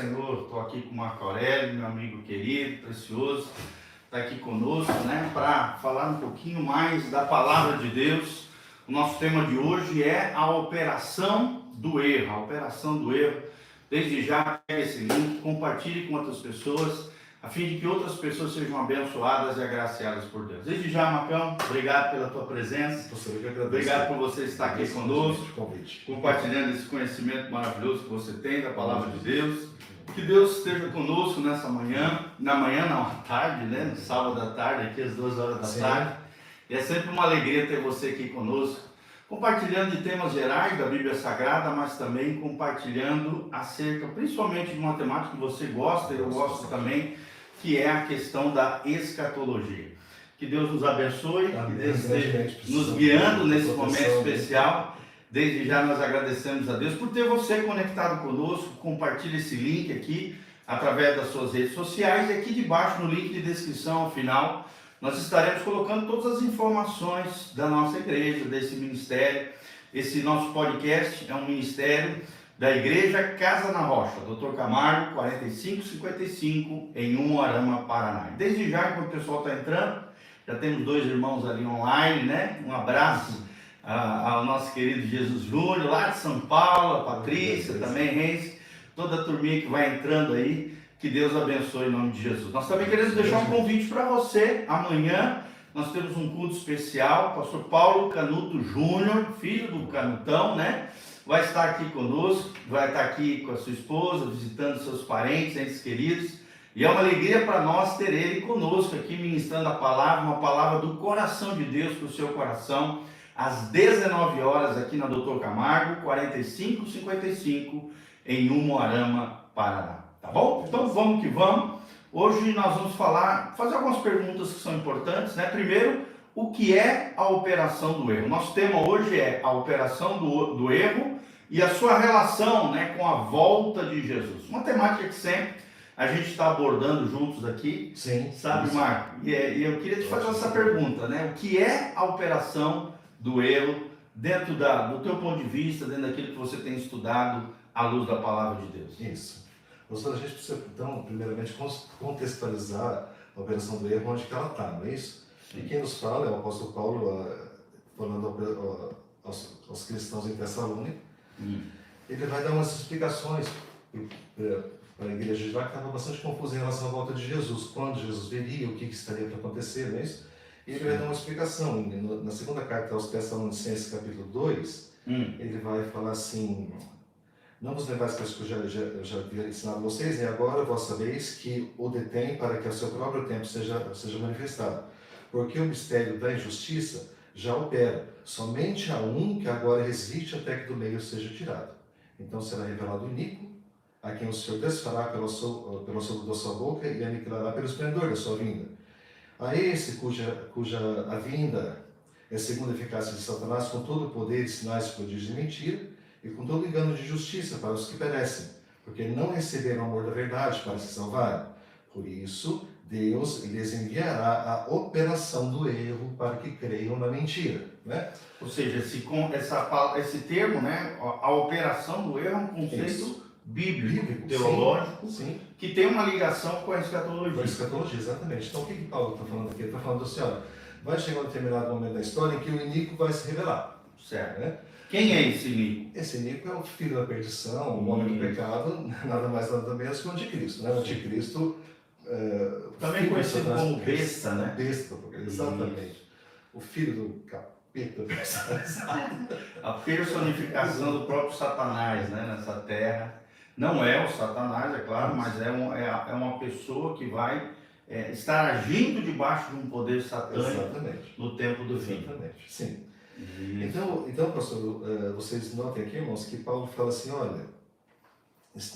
Senhor, estou aqui com o Marco Aurélio, meu amigo querido, precioso, está aqui conosco, né, para falar um pouquinho mais da palavra de Deus. O nosso tema de hoje é a operação do erro, a operação do erro. Desde já, pegue esse link, compartilhe com outras pessoas, a fim de que outras pessoas sejam abençoadas e agraciadas por Deus. Desde já, Marcão, obrigado pela tua presença. Obrigado por você estar aqui conosco, compartilhando esse conhecimento maravilhoso que você tem da palavra de Deus. Que Deus esteja conosco nessa manhã, à tarde, né? No sábado à tarde, aqui às 2 horas da tarde. E é sempre uma alegria ter você aqui conosco, compartilhando de temas gerais da Bíblia Sagrada, mas também compartilhando acerca, principalmente de uma temática que você gosta e eu gosto também, que é a questão da escatologia. Que Deus nos abençoe, que Deus esteja nos guiando nesse momento especial. Desde já nós agradecemos a Deus por ter você conectado conosco. Compartilhe esse link aqui através das suas redes sociais e aqui debaixo no link de descrição ao final nós estaremos colocando todas as informações da nossa igreja, desse ministério. Esse nosso podcast é um ministério da Igreja Casa na Rocha, Dr. Camargo, 4555, em Umuarama, Paraná. Desde já, enquanto o pessoal está entrando, já temos 2 irmãos ali online, né? Um abraço ao nosso querido Jesus Júnior, lá de São Paulo, a Patrícia, também, Rense, toda a turminha que vai entrando aí. Que Deus abençoe em nome de Jesus. Nós também queremos deixar um convite para você. Amanhã nós temos um culto especial. Pastor Paulo Canuto Júnior, filho do Canutão, né? Vai estar aqui conosco, vai estar aqui com a sua esposa, visitando seus parentes, entes queridos. E é uma alegria para nós ter ele conosco aqui, ministrando a palavra, uma palavra do coração de Deus para o seu coração, às 19 horas, aqui na Dr. Camargo, 4555, em Umuarama, Paraná. Tá bom? Então vamos que vamos. Hoje nós vamos fazer algumas perguntas que são importantes, né? Primeiro, o que é a operação do erro? Nosso tema hoje é a operação do erro e a sua relação, né, com a volta de Jesus. Uma temática que sempre a gente está abordando juntos aqui. Sim. Sabe, Marco? E eu queria te fazer essa pergunta, né? O que é a operação do erro dentro do teu ponto de vista, dentro daquilo que você tem estudado à luz da palavra de Deus? Isso. Pastor, a gente precisa, então, primeiramente, contextualizar a operação do erro onde que ela está, não é isso? Sim. E quem nos fala é o apóstolo Paulo, falando aos cristãos em Tessalônica. Ele vai dar umas explicações para a igreja de lá que estava bastante confusa em relação à volta de Jesus, quando Jesus viria, o que estaria para acontecer, não é isso? E ele vai dar uma explicação. Na segunda carta aos Tessalonicenses, capítulo 2, ele vai falar assim: não vos lembrais que eu já havia ensinado vocês, e agora vós sabeis que o detém para que ao seu próprio tempo seja manifestado. Porque o mistério da injustiça já opera, somente há um que agora resiste até que do meio seja tirado. Então será revelado o iníquo, a quem o Senhor desfará pelo sopro da sua boca e aniquilará pelo esplendor da sua vinda. A esse cuja a vinda é segundo a eficácia de Satanás, com todo o poder e sinais, prodígios de mentira, e com todo engano de justiça para os que perecem, porque não receberam o amor da verdade para se salvarem. Por isso, Deus lhes enviará a operação do erro para que creiam na mentira. Né? Ou seja, esse termo, né, a operação do erro é um conceito bíblico, teológico, sim, que tem uma ligação com a escatologia. Com a escatologia, exatamente. Então, o que Paulo está falando aqui? Ele está falando assim, olha, vai chegar um determinado momento da história em que o iníquo vai se revelar. Certo. Né? Quem é esse iníquo? Esse iníquo é o filho da perdição, o homem do pecado, nada mais nada menos que o anticristo. Né? O anticristo, também conhecido como besta, né? Besta, exatamente. O filho do capeta. A personificação do próprio Satanás, né, nessa terra. Não é o Satanás, é claro, mas é uma pessoa que vai estar agindo debaixo de um poder satânico no tempo do fim. Exatamente, sim. Então, pastor, vocês notem aqui, irmãos, que Paulo fala assim, olha,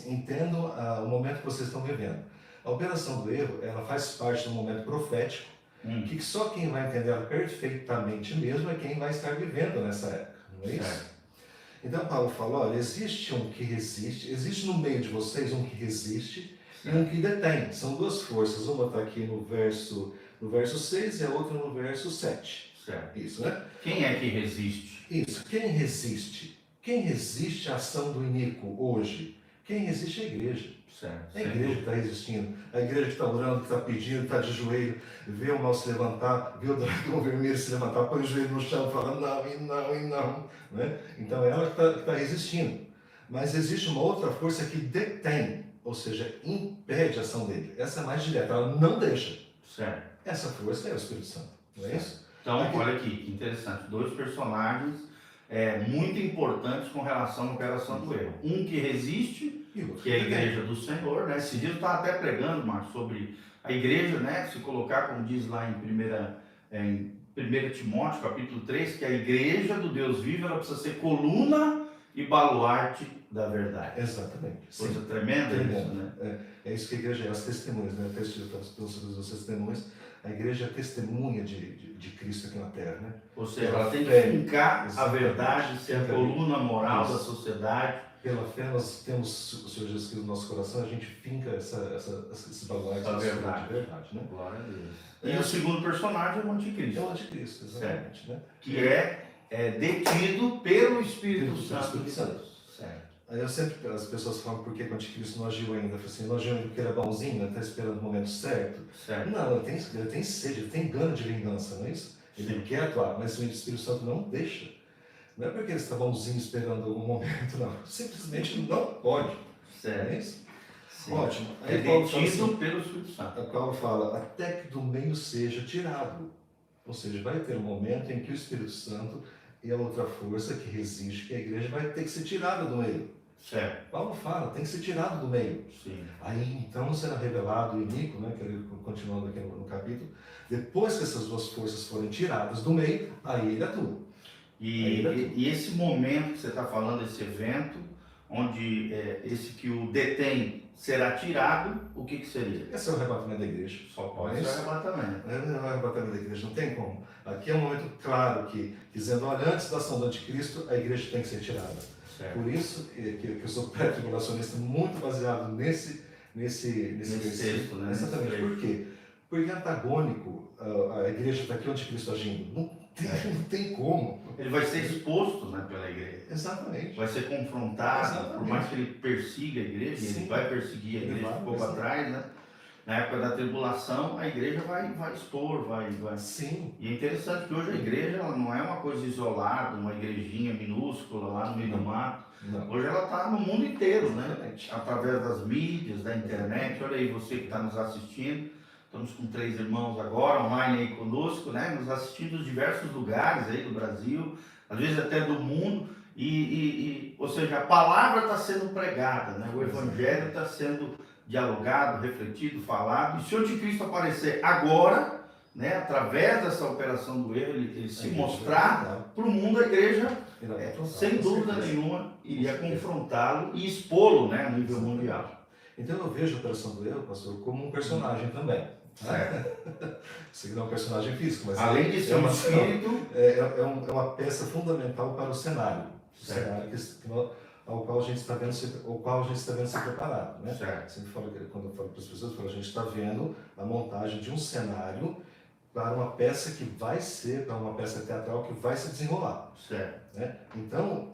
entendo o momento que vocês estão vivendo. A operação do erro, ela faz parte do momento profético, que só quem vai entender ela perfeitamente mesmo é quem vai estar vivendo nessa época, não é isso? Então, Paulo fala, olha, existe um que resiste, existe no meio de vocês um que resiste e um que detém. São 2 forças, uma está aqui no verso 6 e a outra no verso 7. Certo. Isso, né? Quem é que resiste? Isso. Quem resiste? Quem resiste à ação do iníquo hoje? Quem resiste é a igreja. Certo. É a igreja que está resistindo, a igreja que está orando, que está pedindo, está de joelho, vê o mal se levantar, vê o dragão vermelho se levantar, põe o joelho no chão e fala não, e não, e não. Né? Então é ela que está resistindo. Mas existe uma outra força que detém, ou seja, impede a ação dele. Essa é mais direta, ela não deixa. Certo. Essa força é o Espírito Santo, não é isso? Então, olha aqui, que interessante. Dois personagens muito importantes com relação à operação do erro. Um que resiste, que é a igreja do Senhor, né? Esse dia eu estava até pregando, Marcos, sobre a igreja, né? Se colocar, como diz lá em 1 Timóteo, capítulo 3, que a igreja do Deus vivo, ela precisa ser coluna e baluarte da verdade. Exatamente. Coisa tremenda isso, né? É isso que a igreja é, as testemunhas, né? O texto dos testemunhas. A igreja é testemunha de Cristo aqui na Terra, né? Ou seja, ela tem que fincar a verdade, ser a coluna moral da sociedade. Pela fé nós temos o Senhor Jesus Cristo no nosso coração, a gente finca esses baluartes da verdade. De verdade, né? Glória a Deus. E o segundo personagem é o anticristo. É o anticristo, exatamente. Né? Que é detido pelo Espírito Santo de Deus. Certo. Aí as pessoas falam por que o anticristo não agiu ainda. Eu falo assim, não agiu ainda porque ele é bonzinho, está esperando o momento certo. Não, ele tem sede, ele tem gana de vingança, não é isso? Ele quer atuar, mas o Espírito Santo não deixa. Não é porque ele está bonzinho esperando algum momento, não. Simplesmente não pode. Certo. Não é isso? Sim. Ótimo. Aí detido pelo Espírito Santo. A Paulo fala, até que do meio seja tirado. Ou seja, vai ter um momento em que o Espírito Santo e a outra força que resiste, que a igreja vai ter que ser tirada do meio. Certo. Paulo fala, tem que ser tirado do meio. Sim. Aí então será revelado o iníquo, né, que ele, continuando aqui no capítulo, depois que essas duas forças forem tiradas do meio, aí ele atua. E esse momento que você está falando, esse evento, onde esse que o detém será tirado, o que seria? Esse é o arrebatamento da igreja. Só pode ser o arrebatamento. É o arrebatamento da igreja, não tem como. Aqui é um momento claro que, dizendo, olha, antes da ação do anticristo, a igreja tem que ser tirada. Certo. Por isso que eu sou pré-tribulacionista, muito baseado nesse texto, né? Exatamente. Por quê? Porque é antagônico a igreja está aqui, o anticristo agindo. Não tem como. Ele vai ser exposto, né, pela igreja. Exatamente. Vai ser confrontado. Exatamente. Por mais que ele persiga a igreja, Sim. ele vai perseguir a igreja um pouco atrás, né? Na época da tribulação, a igreja vai expor, vai. Sim. E é interessante que hoje a igreja ela não é uma coisa isolada, uma igrejinha minúscula lá no meio do mato. Não. Hoje ela está no mundo inteiro, né? Exatamente. Através das mídias, da internet. Olha aí, você que está nos assistindo. Estamos com 3 irmãos agora, online aí conosco, né? Nos assistindo dos diversos lugares aí do Brasil, às vezes até do mundo. Ou seja, a palavra está sendo pregada, né? O evangelho está sendo dialogado, refletido, falado. E se o anticristo aparecer agora, né, através dessa operação do erro, ele se mostrar para o mundo, a igreja, sem dúvida nenhuma, iria confrontá-lo e expô-lo, né, a nível mundial. Então eu vejo a operação do erro, pastor, como um personagem também. Isso não é um personagem físico, mas além de ser um espírito, é uma peça fundamental para o cenário. Ao qual a gente está vendo ser preparado, né? Sempre falo, quando eu falo para as pessoas, a gente está vendo a montagem de um cenário para uma peça que vai ser, para uma peça teatral que vai se desenrolar. Né? Então,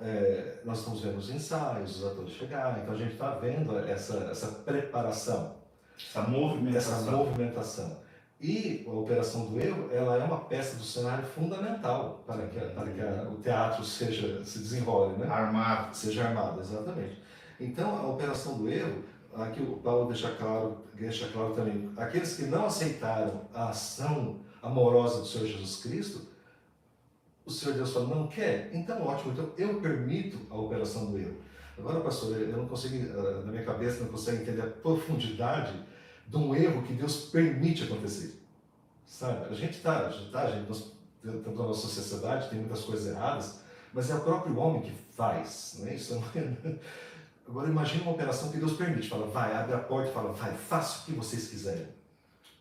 nós estamos vendo os ensaios, os atores chegarem, então a gente está vendo essa preparação, essa movimentação. E a operação do erro, ela é uma peça do cenário fundamental para que o teatro se desenrole, né? Seja armado, exatamente. Então, a operação do erro, aqui o Paulo deixa claro também, aqueles que não aceitaram a ação amorosa do Senhor Jesus Cristo, o Senhor Deus fala, não quer? Então, ótimo, então eu permito a operação do erro. Agora, pastor, eu não consigo, na minha cabeça, não consigo entender a profundidade de um erro que Deus permite acontecer. Sabe? A gente nós estamos na nossa sociedade, tem muitas coisas erradas, mas é o próprio homem que faz, né? Isso Agora imagine uma operação que Deus permite, fala, vai, abre a porta e fala, vai, faça o que vocês quiserem.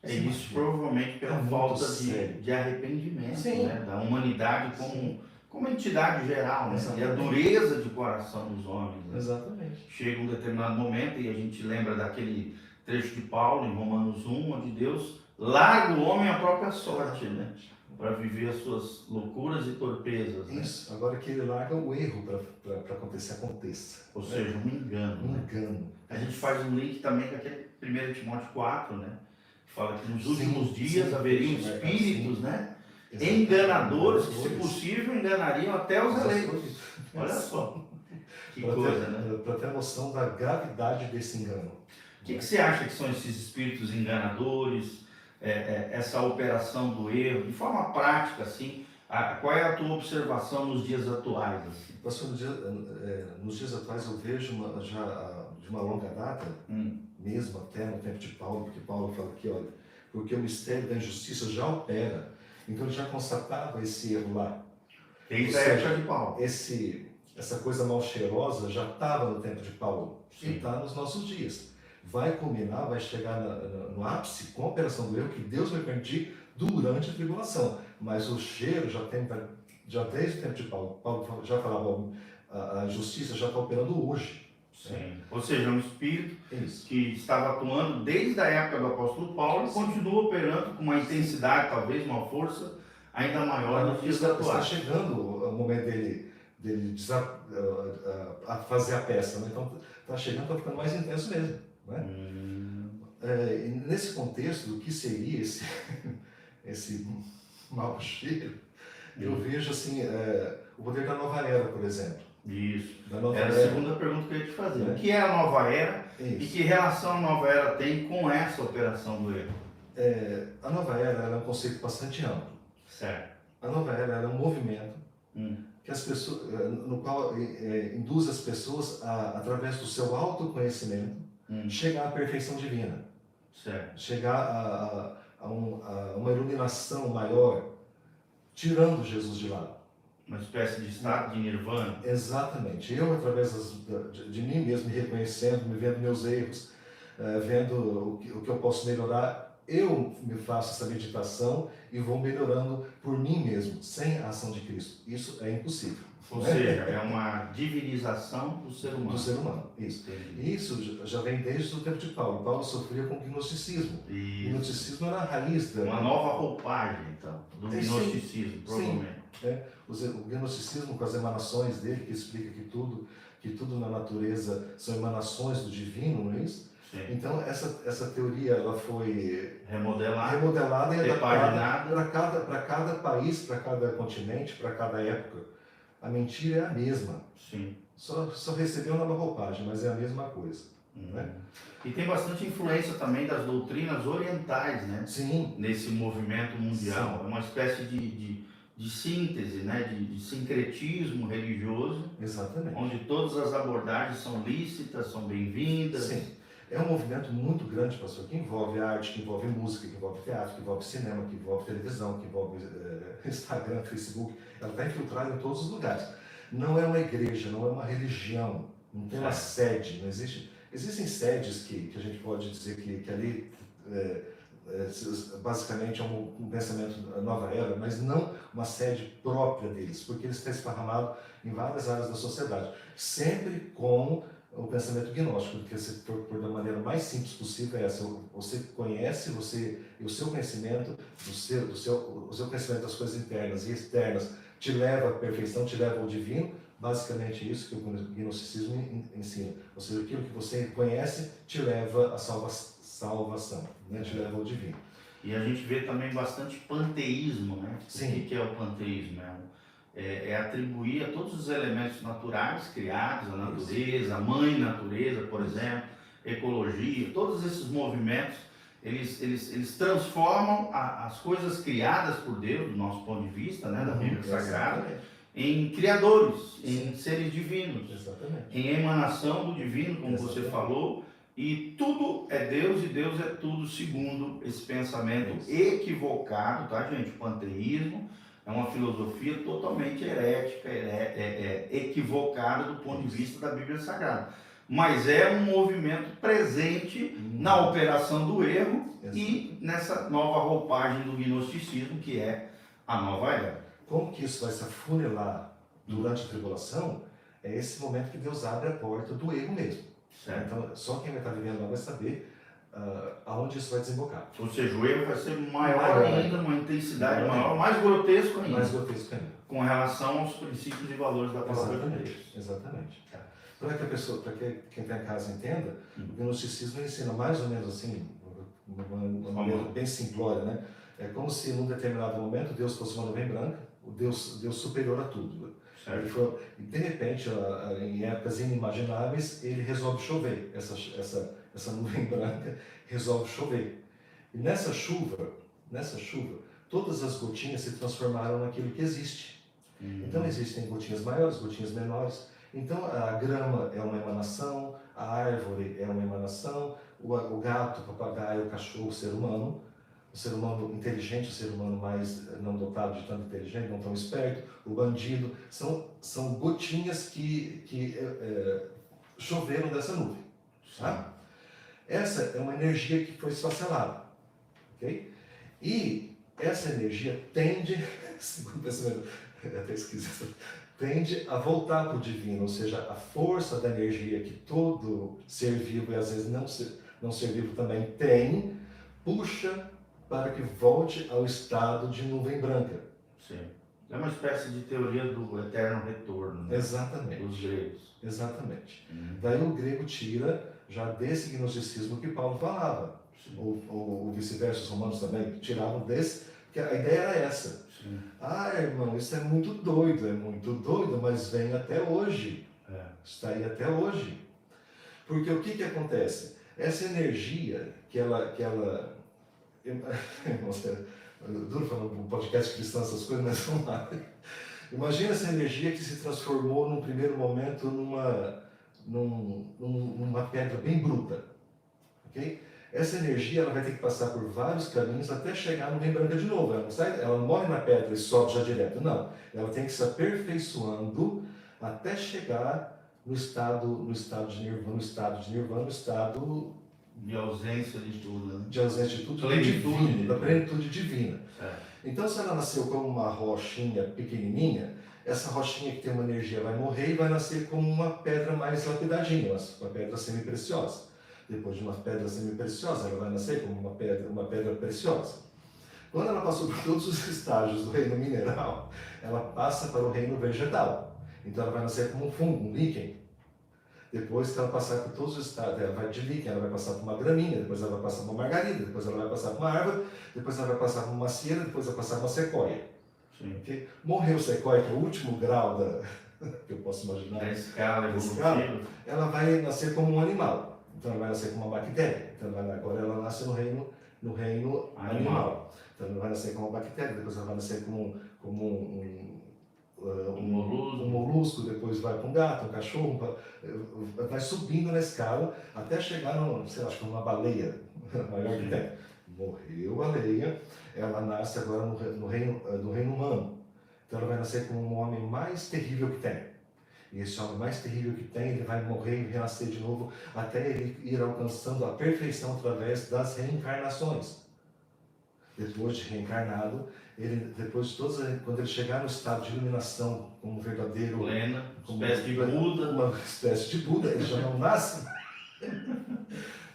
Isso provavelmente pela falta de arrependimento, né? Da humanidade como entidade geral, né? E a dureza de coração dos homens. Né? Exatamente. Chega um determinado momento e a gente lembra daquele trecho de Paulo, em Romanos 1, onde Deus larga o homem à própria sorte, né? para viver as suas loucuras e torpezas, né? Isso, agora que ele larga o erro para acontecer, aconteça. Ou seja, um engano. Um Né? engano. A gente faz um link também com aquele 1 Timóteo 4, né? Que fala que nos últimos dias haveriam espíritos, né? Enganadores, que se possível enganariam até os eleitos. Olha só, que coisa, né? Para ter noção da gravidade desse engano. O que você acha que são esses espíritos enganadores, essa operação do erro, de forma prática, assim, qual é a tua observação nos dias atuais? Assim? Pastor, nos dias atuais eu vejo já de uma longa data, mesmo até no tempo de Paulo, porque Paulo fala aqui, olha, porque o mistério da injustiça já opera, então ele já constatava esse erro lá. Desde a época de Paulo. Essa coisa mal cheirosa já estava no tempo de Paulo e está nos nossos dias. Vai culminar, vai chegar no ápice com a operação do erro que Deus vai permitir durante a tribulação. Mas o cheiro já desde o tempo de Paulo. Paulo já falava, a justiça já está operando hoje. Sim. Né? Ou seja, é um espírito Isso. que estava atuando desde a época do apóstolo Paulo e continua operando com uma intensidade, talvez uma força ainda maior nos dias atuais. Está chegando o momento dele a fazer a peça, né? Então está chegando, está ficando mais intenso mesmo. Né? Nesse contexto do que seria esse mau cheiro, eu vejo assim, o poder da nova era, por exemplo. Isso. Era a segunda pergunta que eu ia te fazer. O que é a nova era e que relação a nova era tem com essa operação do erro? A nova era é um conceito bastante amplo. Certo. A nova era é um movimento que as pessoas, no qual induz as pessoas através do seu autoconhecimento, chegar à perfeição divina. Certo. Chegar a uma iluminação maior, tirando Jesus de lado. Uma espécie de estado de nirvana. Exatamente. Eu, através de mim mesmo, me reconhecendo, me vendo meus erros, vendo o que eu posso melhorar, eu me faço essa meditação e vou melhorando por mim mesmo, sem a ação de Cristo. Isso é impossível. Ou seja, é uma divinização do ser humano. Do ser humano, isso. Entendi. Isso já vem desde o tempo de Paulo. Paulo sofria com o gnosticismo. O gnosticismo era a raiz da... Uma nova roupagem, então, do gnosticismo, provavelmente. O gnosticismo com as emanações dele, que explica que tudo na natureza são emanações do divino, não é isso? Sim. Então, essa teoria ela foi remodelada e adaptada para cada país, para cada continente, para cada época. A mentira é a mesma. Sim. Só recebeu nova roupagem, mas é a mesma coisa. Né? E tem bastante influência também das doutrinas orientais, né? Sim. Nesse movimento mundial. Sim. É uma espécie de síntese, né? de sincretismo religioso. Exatamente. Onde todas as abordagens são lícitas, são bem-vindas. Sim. É um movimento muito grande, pastor, que envolve arte, que envolve música, que envolve teatro, que envolve cinema, que envolve televisão, que envolve Instagram, Facebook. Ela está infiltrada em todos os lugares. Não é uma igreja, não é uma religião, não tem uma sede, não existe. Existem sedes que a gente pode dizer que ali basicamente é um pensamento nova era, mas não uma sede própria deles, porque ele está esparramado em várias áreas da sociedade, sempre com o pensamento gnóstico, que se for da maneira mais simples possível é essa: você conhece, e o seu conhecimento, o seu conhecimento das coisas internas e externas te leva à perfeição, te leva ao divino. Basicamente é isso que o gnosticismo ensina. Ou seja, aquilo que você conhece te leva à salvação, né? Te leva ao divino. E a gente vê também bastante panteísmo, né? Sim. O que é o panteísmo? É atribuir a todos os elementos naturais criados, a natureza, a mãe natureza, por exemplo, ecologia, todos esses movimentos, eles transformam as coisas criadas por Deus, do nosso ponto de vista, né, da Bíblia Sagrada, em criadores, em seres divinos, em emanação do divino, como você falou, e tudo é Deus e Deus é tudo, segundo esse pensamento equivocado, tá, gente? O panteísmo é uma filosofia totalmente herética, equivocada do ponto de vista da Bíblia Sagrada. Mas é um movimento presente na operação do erro e nessa nova roupagem do gnosticismo, que é a nova era. Como que isso vai se afunilar durante a tribulação? É esse momento que Deus abre a porta do erro mesmo. Certo. Então, só quem vai estar vivendo lá vai saber aonde isso vai desembocar. Ou seja, o erro vai ser maior Maior ainda, uma intensidade maior, mais grotesco ainda, Mais grotesco ainda. com relação aos princípios e valores da palavra de Deus. Exatamente. Para que a pessoa, para que quem está em casa entenda, o gnosticismo ensina mais ou menos assim, uma maneira bem simplória, né? É como se num determinado momento Deus fosse uma nuvem branca, o Deus superior a tudo. Ele foi, e de repente, em épocas inimagináveis, ele resolve chover. Essa nuvem branca resolve chover. E nessa chuva, todas as gotinhas se transformaram naquilo que existe. Então existem gotinhas maiores, gotinhas menores. Então a grama é uma emanação, a árvore é uma emanação, o gato, o papagaio, o cachorro, o ser humano inteligente, o ser humano mais não dotado de tanto inteligente, não tão esperto, o bandido, são gotinhas que choveram dessa nuvem. Tá? Essa é uma energia que foi esfacelada. Okay? E essa energia tende, segundo o pensamento, até esquisito, tende a voltar para o divino, ou seja, a força da energia que todo ser vivo e às vezes não ser vivo também tem, puxa para que volte ao estado de nuvem branca. Sim. É uma espécie de teoria do eterno retorno, né? Exatamente. Dos gregos. Exatamente. Daí o grego tira já desse gnosticismo que Paulo falava. Ou vice-versa, os romanos também tiravam desse, porque a ideia era essa. Sim. Irmão, isso é muito doido, mas vem até hoje. Está aí até hoje. Porque o que acontece? Essa energia que ela duro falar um podcast cristão, essas coisas, mas vamos lá. Imagina essa energia que se transformou num primeiro momento numa pedra bem bruta. Okay? Essa energia ela vai ter que passar por vários caminhos até chegar no nuvem branca de novo. Ela não morre na pedra e sobe já direto. Não. Ela tem que se aperfeiçoando até chegar no estado de nirvana, no estado de ausência de tudo, né? De ausência de tudo, da plenitude divina. Então, se ela nasceu como uma rochinha pequenininha, essa rochinha que tem uma energia vai morrer e vai nascer como uma pedra mais lapidadinha, uma pedra semi-preciosa. Depois de uma pedra semi-preciosa, ela vai nascer como uma pedra preciosa. Quando ela passou por todos os estágios do reino mineral, ela passa para o reino vegetal. Então, ela vai nascer como um fungo, um líquen. Depois que ela passar por todos os estágios, ela vai de líquen, ela vai passar por uma graminha, depois ela vai passar por uma margarida, depois ela vai passar por uma árvore, depois ela vai passar por uma macieira, depois vai passar por uma sequoia. Okay? Morreu sequoia, que é o último grau que eu posso imaginar. Da escala evolutiva. Ela vai nascer como um animal. Então ela vai nascer como uma bactéria. Então agora ela nasce no reino animal. Então ela vai nascer como uma bactéria, depois ela vai nascer como um molusco, depois vai para um gato, um cachorro, vai subindo na escala até chegar numa baleia maior que tem. Morreu a baleia, ela nasce agora no reino humano. Então ela vai nascer como um homem mais terrível que tem. E esse homem mais terrível que tem, ele vai morrer e renascer de novo até ele ir alcançando a perfeição através das reencarnações. Depois de reencarnado, quando ele chegar no estado de iluminação, como um verdadeiro... Plena, uma espécie de Buda, ele já não nasce.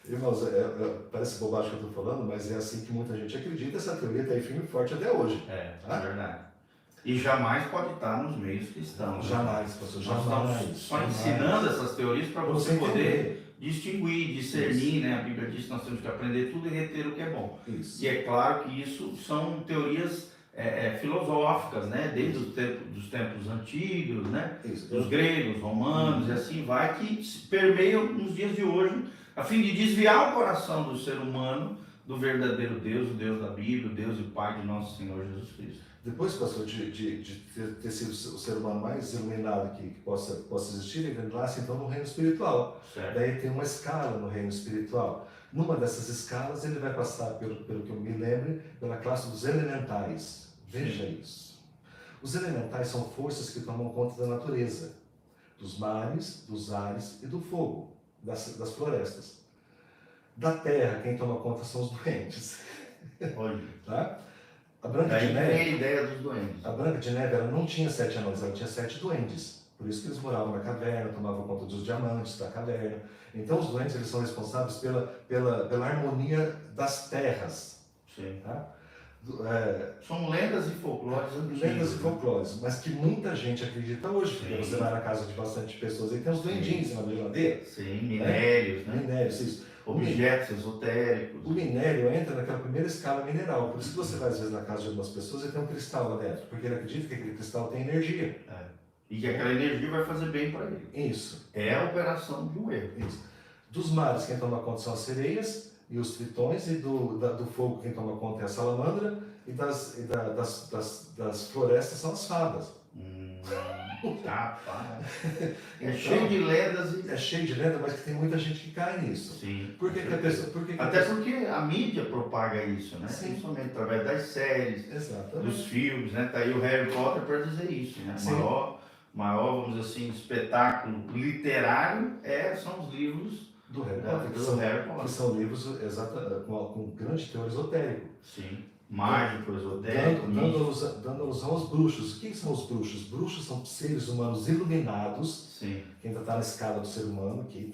Irmãos, parece bobagem que eu estou falando, mas é assim que muita gente acredita, essa teoria está aí firme e forte até hoje. É verdade. E jamais pode estar nos meios cristãos. Jamais, pastor, jamais. Nós estamos só ensinando essas teorias para você poder distinguir, discernir, né? A Bíblia diz que nós temos que aprender tudo e reter o que é bom. Isso. E é claro que isso são teorias filosóficas, né? Desde os tempos antigos, né? Dos gregos, romanos e assim vai, que permeiam nos dias de hoje, a fim de desviar o coração do ser humano do verdadeiro Deus, o Deus da Bíblia, o Deus e Pai de nosso Senhor Jesus Cristo. Depois, pastor, de ter sido o ser humano mais iluminado que possa existir, ele nasce então no reino espiritual. Certo. Daí tem uma escala no reino espiritual. Numa dessas escalas, ele vai passar, pelo que eu me lembro, pela classe dos elementais. Veja isso. Os elementais são forças que tomam conta da natureza, dos mares, dos ares e do fogo, das florestas. Da terra, quem toma conta são os doentes. Olha. Tá? A Branca de Neve, tem a ideia dos doentes. A Branca de Neve, ela não tinha 7 anões, ela tinha 7 duendes. Por isso que eles moravam na caverna, tomavam conta dos diamantes da caverna. Então os duendes eles são responsáveis pela harmonia das terras. Sim. Tá? São lendas e folclores antigos. Lendas e folclores, mas que muita gente acredita hoje. Sim. Porque você vai na casa de bastante pessoas e tem os duendinhos na geladeira. Sim, minérios, né? Minérios, isso. Objetos esotéricos. O minério entra naquela primeira escala mineral. Por isso que você vai às vezes na casa de algumas pessoas e tem um cristal lá dentro. Porque ele acredita que aquele cristal tem energia. E que aquela energia vai fazer bem para ele. Isso. É a operação de um erro. Isso. Dos mares, quem toma conta são as sereias e os tritões, e do fogo, quem toma conta é a salamandra, e das florestas são as fadas. Rapaz. Então, Cheio de lendas e. é cheio de lenda, mas que tem muita gente que cai nisso. Sim. Por que, que a pessoa. Até porque a mídia propaga isso, né? Sim. Principalmente através das séries, Exatamente. dos filmes, né? Tá aí o Harry Potter para dizer isso, né? Sim. Maior, vamos dizer assim, espetáculo literário são os livros Do Harry da- Potter, do Harry Potter. que são livros com grande teor esotérico. Sim. Mágico, esotérico, místico. Dando alusão aos bruxos. O que são os bruxos? Bruxos são seres humanos iluminados, Sim, que ainda está na escala do ser humano, sim.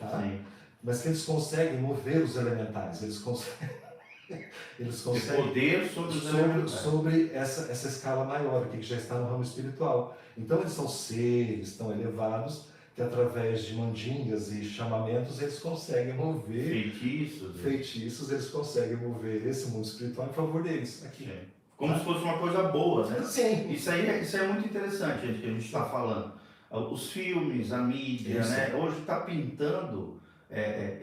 mas que eles conseguem mover os elementais, eles conseguem Poder sobre os elementais. sobre essa escala maior, que já está no ramo espiritual. Então eles são seres tão elevados que através de mandingas e chamamentos eles conseguem mover feitiços, eles conseguem mover esse mundo espiritual em favor deles. Aqui. Sim. Como se fosse uma coisa boa, né? Sim. Isso é muito interessante, gente, que a gente está falando. Os filmes, a mídia, Isso. né? Hoje está pintando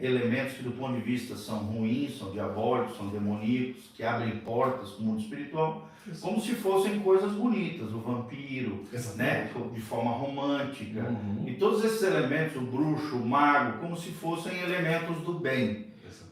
elementos que do ponto de vista são ruins, são diabólicos, são demoníacos, que abrem portas para o mundo espiritual, Isso. como se fossem coisas bonitas, o vampiro, né? De forma romântica. Uhum. E todos esses elementos, o bruxo, o mago, como se fossem elementos do bem.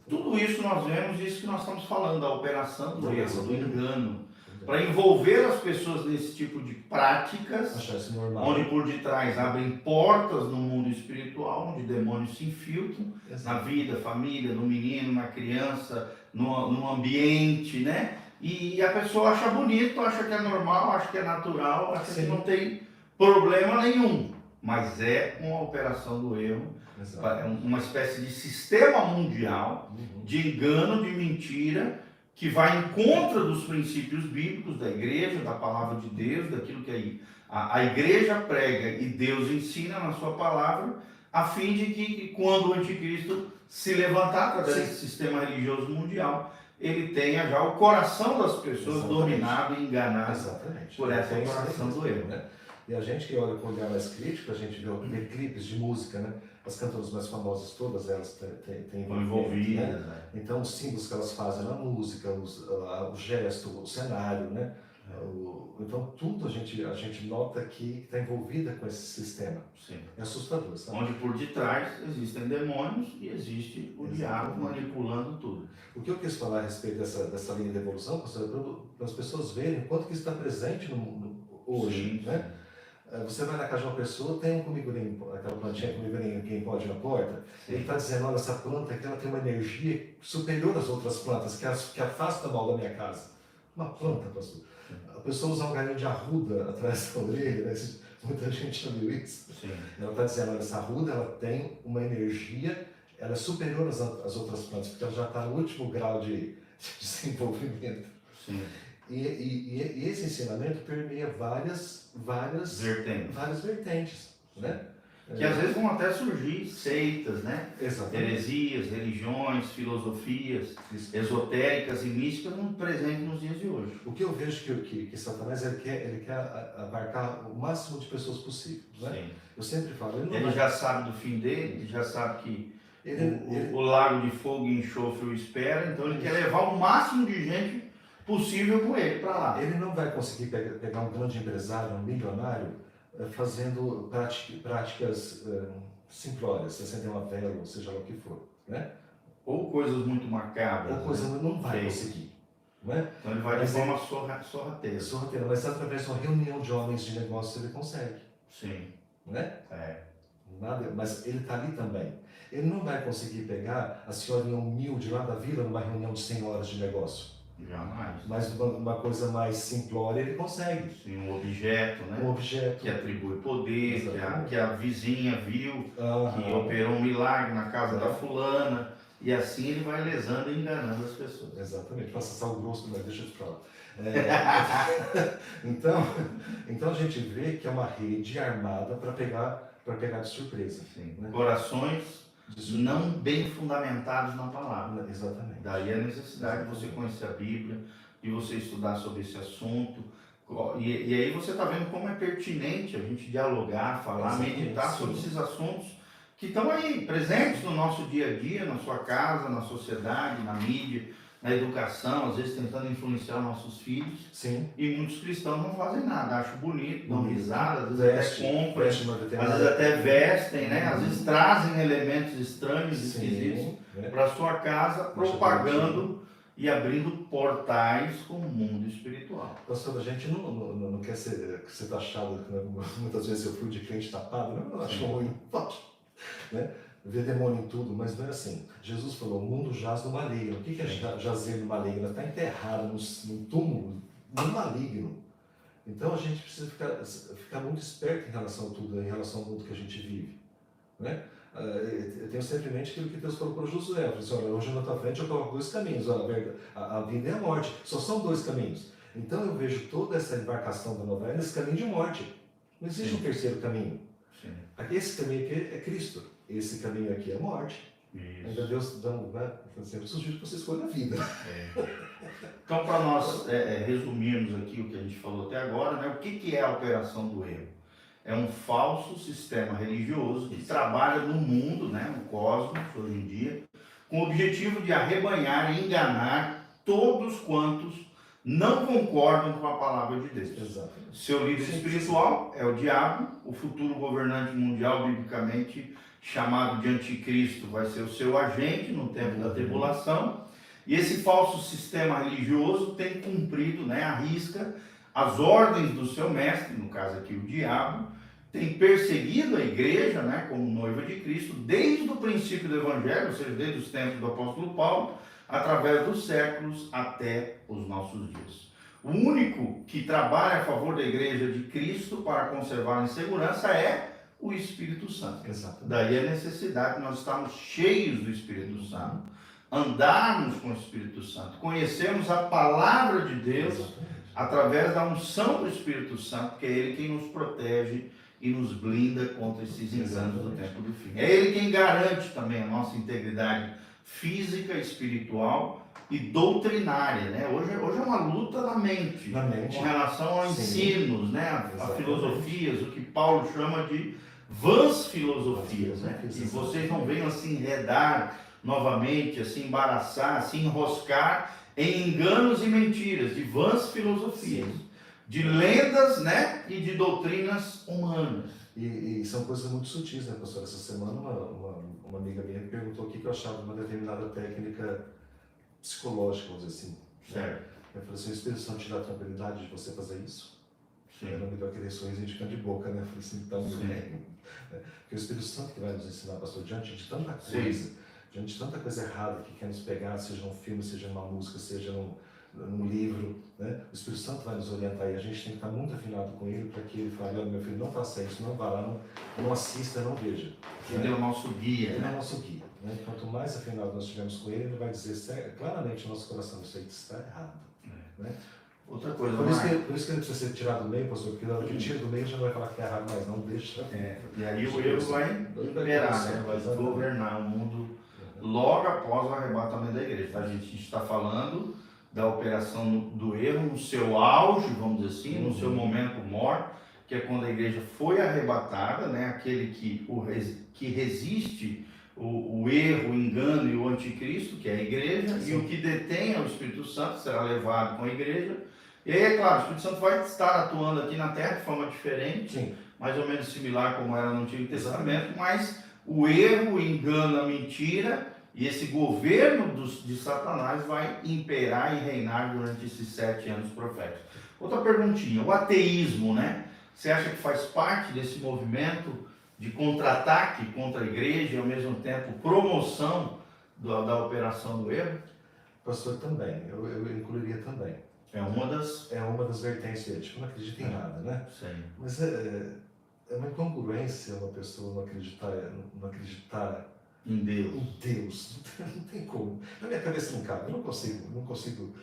Tudo isso nós vemos, isso que nós estamos falando, da operação do erro, do engano, para envolver as pessoas nesse tipo de práticas, Achar isso normal. onde por detrás abrem portas no mundo espiritual, onde demônios se infiltram na Exato. vida, família, no menino, na criança, no ambiente, né? E a pessoa acha bonito, acha que é normal, acha que é natural, acha que Sim. não tem problema nenhum. Mas é uma operação do erro, Exato. é uma espécie de sistema mundial Uhum. de engano, de mentira, que vai em contra dos princípios bíblicos da igreja, da palavra de Deus, daquilo que a igreja prega e Deus ensina na sua palavra, a fim de que quando o anticristo se levantar através Sim. desse sistema religioso mundial, ele tenha já o coração das pessoas Exatamente. dominado e enganado Exatamente. por essa Tem isso operação mesmo, do erro. né? E a gente que olha com um olhar mais crítico, a gente vê clipes de música, né? As cantoras mais famosas, todas elas têm Estão envolvidas, né? né? Então, os símbolos que elas fazem na música, o gesto, o cenário, né? Então, tudo a gente nota que está envolvida com esse sistema. Sim. É assustador, sabe? Onde por detrás existem demônios e existe o diabo manipulando tudo. O que eu quis falar a respeito dessa linha de evolução, para as pessoas verem quanto que está presente no mundo hoje, Sim, né? Você vai na casa de uma pessoa, tem um comigolinho, aquela plantinha comigolinho que pode na porta, sim. ele está dizendo, olha, essa planta aqui ela tem uma energia superior às outras plantas, que afasta mal da minha casa. Uma planta, pastor. A pessoa usa um galinho de arruda atrás da orelha, né? Muita gente já viu isso. Sim. Ela está dizendo, olha, essa arruda ela tem uma energia, ela é superior às outras plantas, porque ela já está no último grau de desenvolvimento. Sim. E esse ensinamento permeia várias vertentes, né? Que às vezes vão até surgir seitas, né? Exatamente. Heresias, religiões, filosofias Isso. esotéricas e místicas presentes nos dias de hoje. O que eu vejo que Satanás ele quer abarcar o máximo de pessoas possível, né? Sim. Eu sempre falo, Ele já sabe do fim dele, ele já sabe que ele- o lago de fogo e enxofre o espera, então ele quer levar o máximo de gente possível com ele para lá. ele não vai conseguir pegar um grande empresário, um milionário, fazendo práticas simplórias, acender uma vela, ou seja lá o que for, né? Ou coisas muito macabras. Ou coisa né? não vai Sim. conseguir, não é? Então ele vai de Mas forma sorrateira. Sorrateira, mas através de uma reunião de homens de negócio ele consegue, Sim. né? É. Nada, mas ele está ali também. Ele não vai conseguir pegar a senhorinha humilde lá da vila numa reunião de 100 horas de negócio. Jamais. Mas uma coisa mais simplória ele consegue. Sim, um objeto, né? Um objeto. Que atribui poder, que a vizinha viu, que Aham. operou um milagre na casa É. da fulana, e assim ele vai lesando e enganando as pessoas. Exatamente, passa sal grosso, mas deixa eu te falar. Então a gente vê que é uma rede armada para pegar de surpresa. Sim. Né? Corações De surpresa. não bem fundamentados na palavra. Exatamente. Daí a necessidade de você conhecer a Bíblia, de você estudar sobre esse assunto. E aí você está vendo como é pertinente a gente dialogar, falar, Exatamente. meditar sobre esses assuntos que estão aí, presentes no nosso dia a dia, na sua casa, na sociedade, na mídia, na educação, às vezes tentando influenciar nossos filhos. Sim. E muitos cristãos não fazem nada, acham bonito, dão risada, às vezes Veste, até compram, veste uma às determinada- vezes até vestem, né? Às vezes trazem elementos estranhos, esquisitos Sim, né? para sua casa, propagando e abrindo portais com o mundo espiritual. Pastor, a gente não quer ser taxado, né? Muitas vezes eu fui de crente tapado, não acho ruim, né? Ver demônio em tudo, mas não é assim. Jesus falou, o mundo jaz no maligno. O que é jazer no maligno? Está enterrado no túmulo, no maligno. Então a gente precisa ficar muito esperto em relação a tudo, em relação ao mundo que a gente vive. Né? Eu tenho sempre em mente aquilo que Deus falou para Josué. Ele disse, olha, hoje na tua frente eu coloco dois caminhos, a vida e a morte. Só são dois caminhos. Então eu vejo toda essa embarcação da novela nesse caminho de morte. Não existe um terceiro caminho. Sim. Esse caminho aqui é Cristo. Esse caminho aqui é morte. Isso. Ainda Deus dá, né? Eu sugiro que você escolha a vida. Então, para nós resumirmos aqui o que a gente falou até agora, né, o que é a operação do erro? É um falso sistema religioso que trabalha no mundo, né, no cosmos, hoje em dia, com o objetivo de arrebanhar e enganar todos quantos não concordam com a palavra de Deus. Exatamente. Seu líder espiritual é o diabo, o futuro governante mundial, biblicamente chamado de anticristo, vai ser o seu agente no tempo da tribulação. E esse falso sistema religioso tem cumprido, né, à risca as ordens do seu mestre, no caso aqui o diabo, tem perseguido a igreja, né, como noiva de Cristo, desde o princípio do Evangelho, ou seja, desde os tempos do apóstolo Paulo, através dos séculos até os nossos dias. O único que trabalha a favor da igreja de Cristo para conservar em segurança é o Espírito Santo. Exatamente. Daí a necessidade de nós estarmos cheios do Espírito Santo, andarmos com o Espírito Santo, conhecermos a palavra de Deus, Exatamente. através da unção do Espírito Santo, que é Ele quem nos protege e nos blinda contra esses enganos do tempo do fim. É Ele quem garante também a nossa integridade física, espiritual e doutrinária. Né? Hoje é uma luta na mente. Com relação a ensinos, né? A filosofias, o que Paulo chama de vãs filosofias. Né? E vocês não venham assim enredar novamente, assim embaraçar, assim enroscar em enganos e mentiras, de vãs filosofias, de lendas, né, e de doutrinas humanas. E são coisas muito sutis, né, pastor? Essa semana uma amiga minha me perguntou o que eu achava de uma determinada técnica psicológica, vamos dizer assim. Certo. Eu falei assim, o Espírito Santo te dá a tranquilidade de você fazer isso? Sim. Ela me deu aquele sorriso de canto de boca, né? Eu falei assim, então, porque o Espírito Santo que vai nos ensinar, pastor, diante de tanta coisa, diante de tanta coisa errada que quer nos pegar, seja um filme, seja uma música, seja num livro, né? O Espírito Santo vai nos orientar e a gente tem que estar muito afinado com Ele para que Ele fale, olha, meu filho, não faça isso, não vá lá, não assista, não veja. Ele é o nosso guia. Ele é o nosso guia. Né? Quanto mais afinado nós estivermos com Ele, Ele vai dizer claramente no nosso coração, isso aí está errado. Né? Outra coisa, por isso que ele precisa ser tirado do meio, pastor, porque na hora que tira do meio já não vai falar que é errado, mas não deixa. E aí o erro vai imperar, né? Vai governar o mundo logo após o arrebatamento da igreja. A gente está falando da operação do erro no seu auge, vamos dizer assim, no seu momento mor, que é quando a igreja foi arrebatada, né? Aquele que resiste o erro, o engano e o anticristo, que é a igreja, e o que detém é o Espírito Santo, será levado com a igreja. E aí, é claro, o Espírito Santo vai estar atuando aqui na Terra de forma diferente, mais ou menos similar como era no Antigo Testamento, mas o erro, o engano, a mentira e esse governo de Satanás vai imperar e reinar durante esses 7 anos proféticos. Outra perguntinha, o ateísmo, né? Você acha que faz parte desse movimento de contra-ataque contra a igreja e ao mesmo tempo promoção da operação do erro? Pastor, também, eu incluiria também. É uma das... É uma das vertentes dele, tipo, não acredita em nada, né? Sim. Mas é uma incongruência uma pessoa não acreditar Em Deus. em Deus. Não tem como. Na minha cabeça não cabe, eu não consigo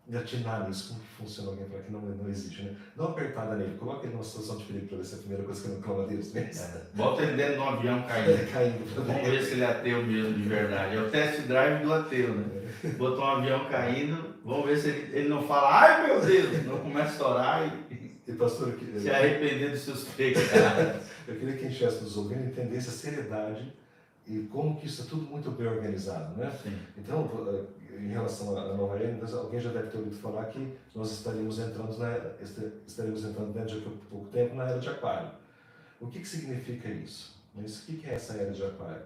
me atinar nisso, como que funciona alguém falar que não existe, né? Dá uma apertada nele, coloca ele numa situação de perigo para ver se é a primeira coisa que ele não clama a Deus mesmo. Bota ele dentro de um avião caindo. Caindo. Vamos ver se ele é ateu mesmo, de verdade. É o test drive do ateu, né? Botou um avião caindo, vamos ver se ele não fala, ai meu Deus, não começa a orar E pastor, se arrepender dos seus pecados. eu queria que quem estivesse nos ouvindo entendesse a seriedade e como que isso é tudo muito bem organizado, né? Sim. Então, em relação à nova era, alguém já deve ter ouvido falar que nós estaríamos entrando dentro de pouco tempo na era de Aquário. O que significa isso? Mas o que é essa era de Aquário?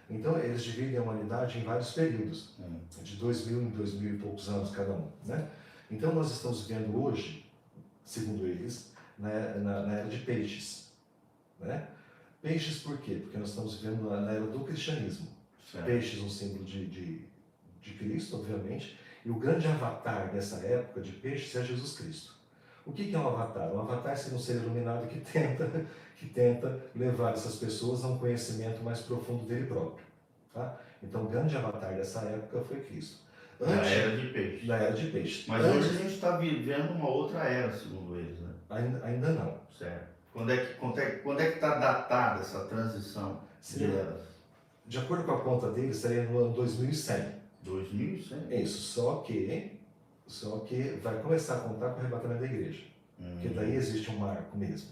Então, eles dividem a humanidade em vários períodos, de 2000 em 2000 e poucos anos cada um, né? Então, nós estamos vivendo hoje, segundo eles, na era de peixes, né? Peixes por quê? Porque nós estamos vivendo na era do cristianismo. Certo. Peixes, um símbolo de Cristo, obviamente, e o grande avatar dessa época de peixes é Jesus Cristo. O que é um avatar? Um avatar seria um ser iluminado que tenta levar essas pessoas a um conhecimento mais profundo dele próprio. Tá? Então, o grande avatar dessa época foi Cristo. Na era de peixe. Na era de peixe. Mas hoje a gente está vivendo uma outra era, segundo eles, né? Ainda não. Certo. Quando é que está datada essa transição de eras? De acordo com a conta deles, seria no ano 2100. 2100? Isso, só que vai começar a contar com o arrebatamento da igreja. Porque daí existe um marco mesmo.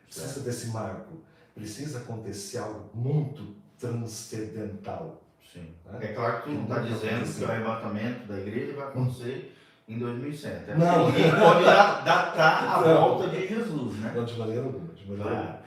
Precisa desse marco. Precisa acontecer algo muito transcendental. Sim. Né? É claro que tu não está dizendo que o arrebatamento da igreja vai acontecer em 2100. Não. Ninguém pode datar a volta de Jesus, né? Não, de maneira alguma. Claro.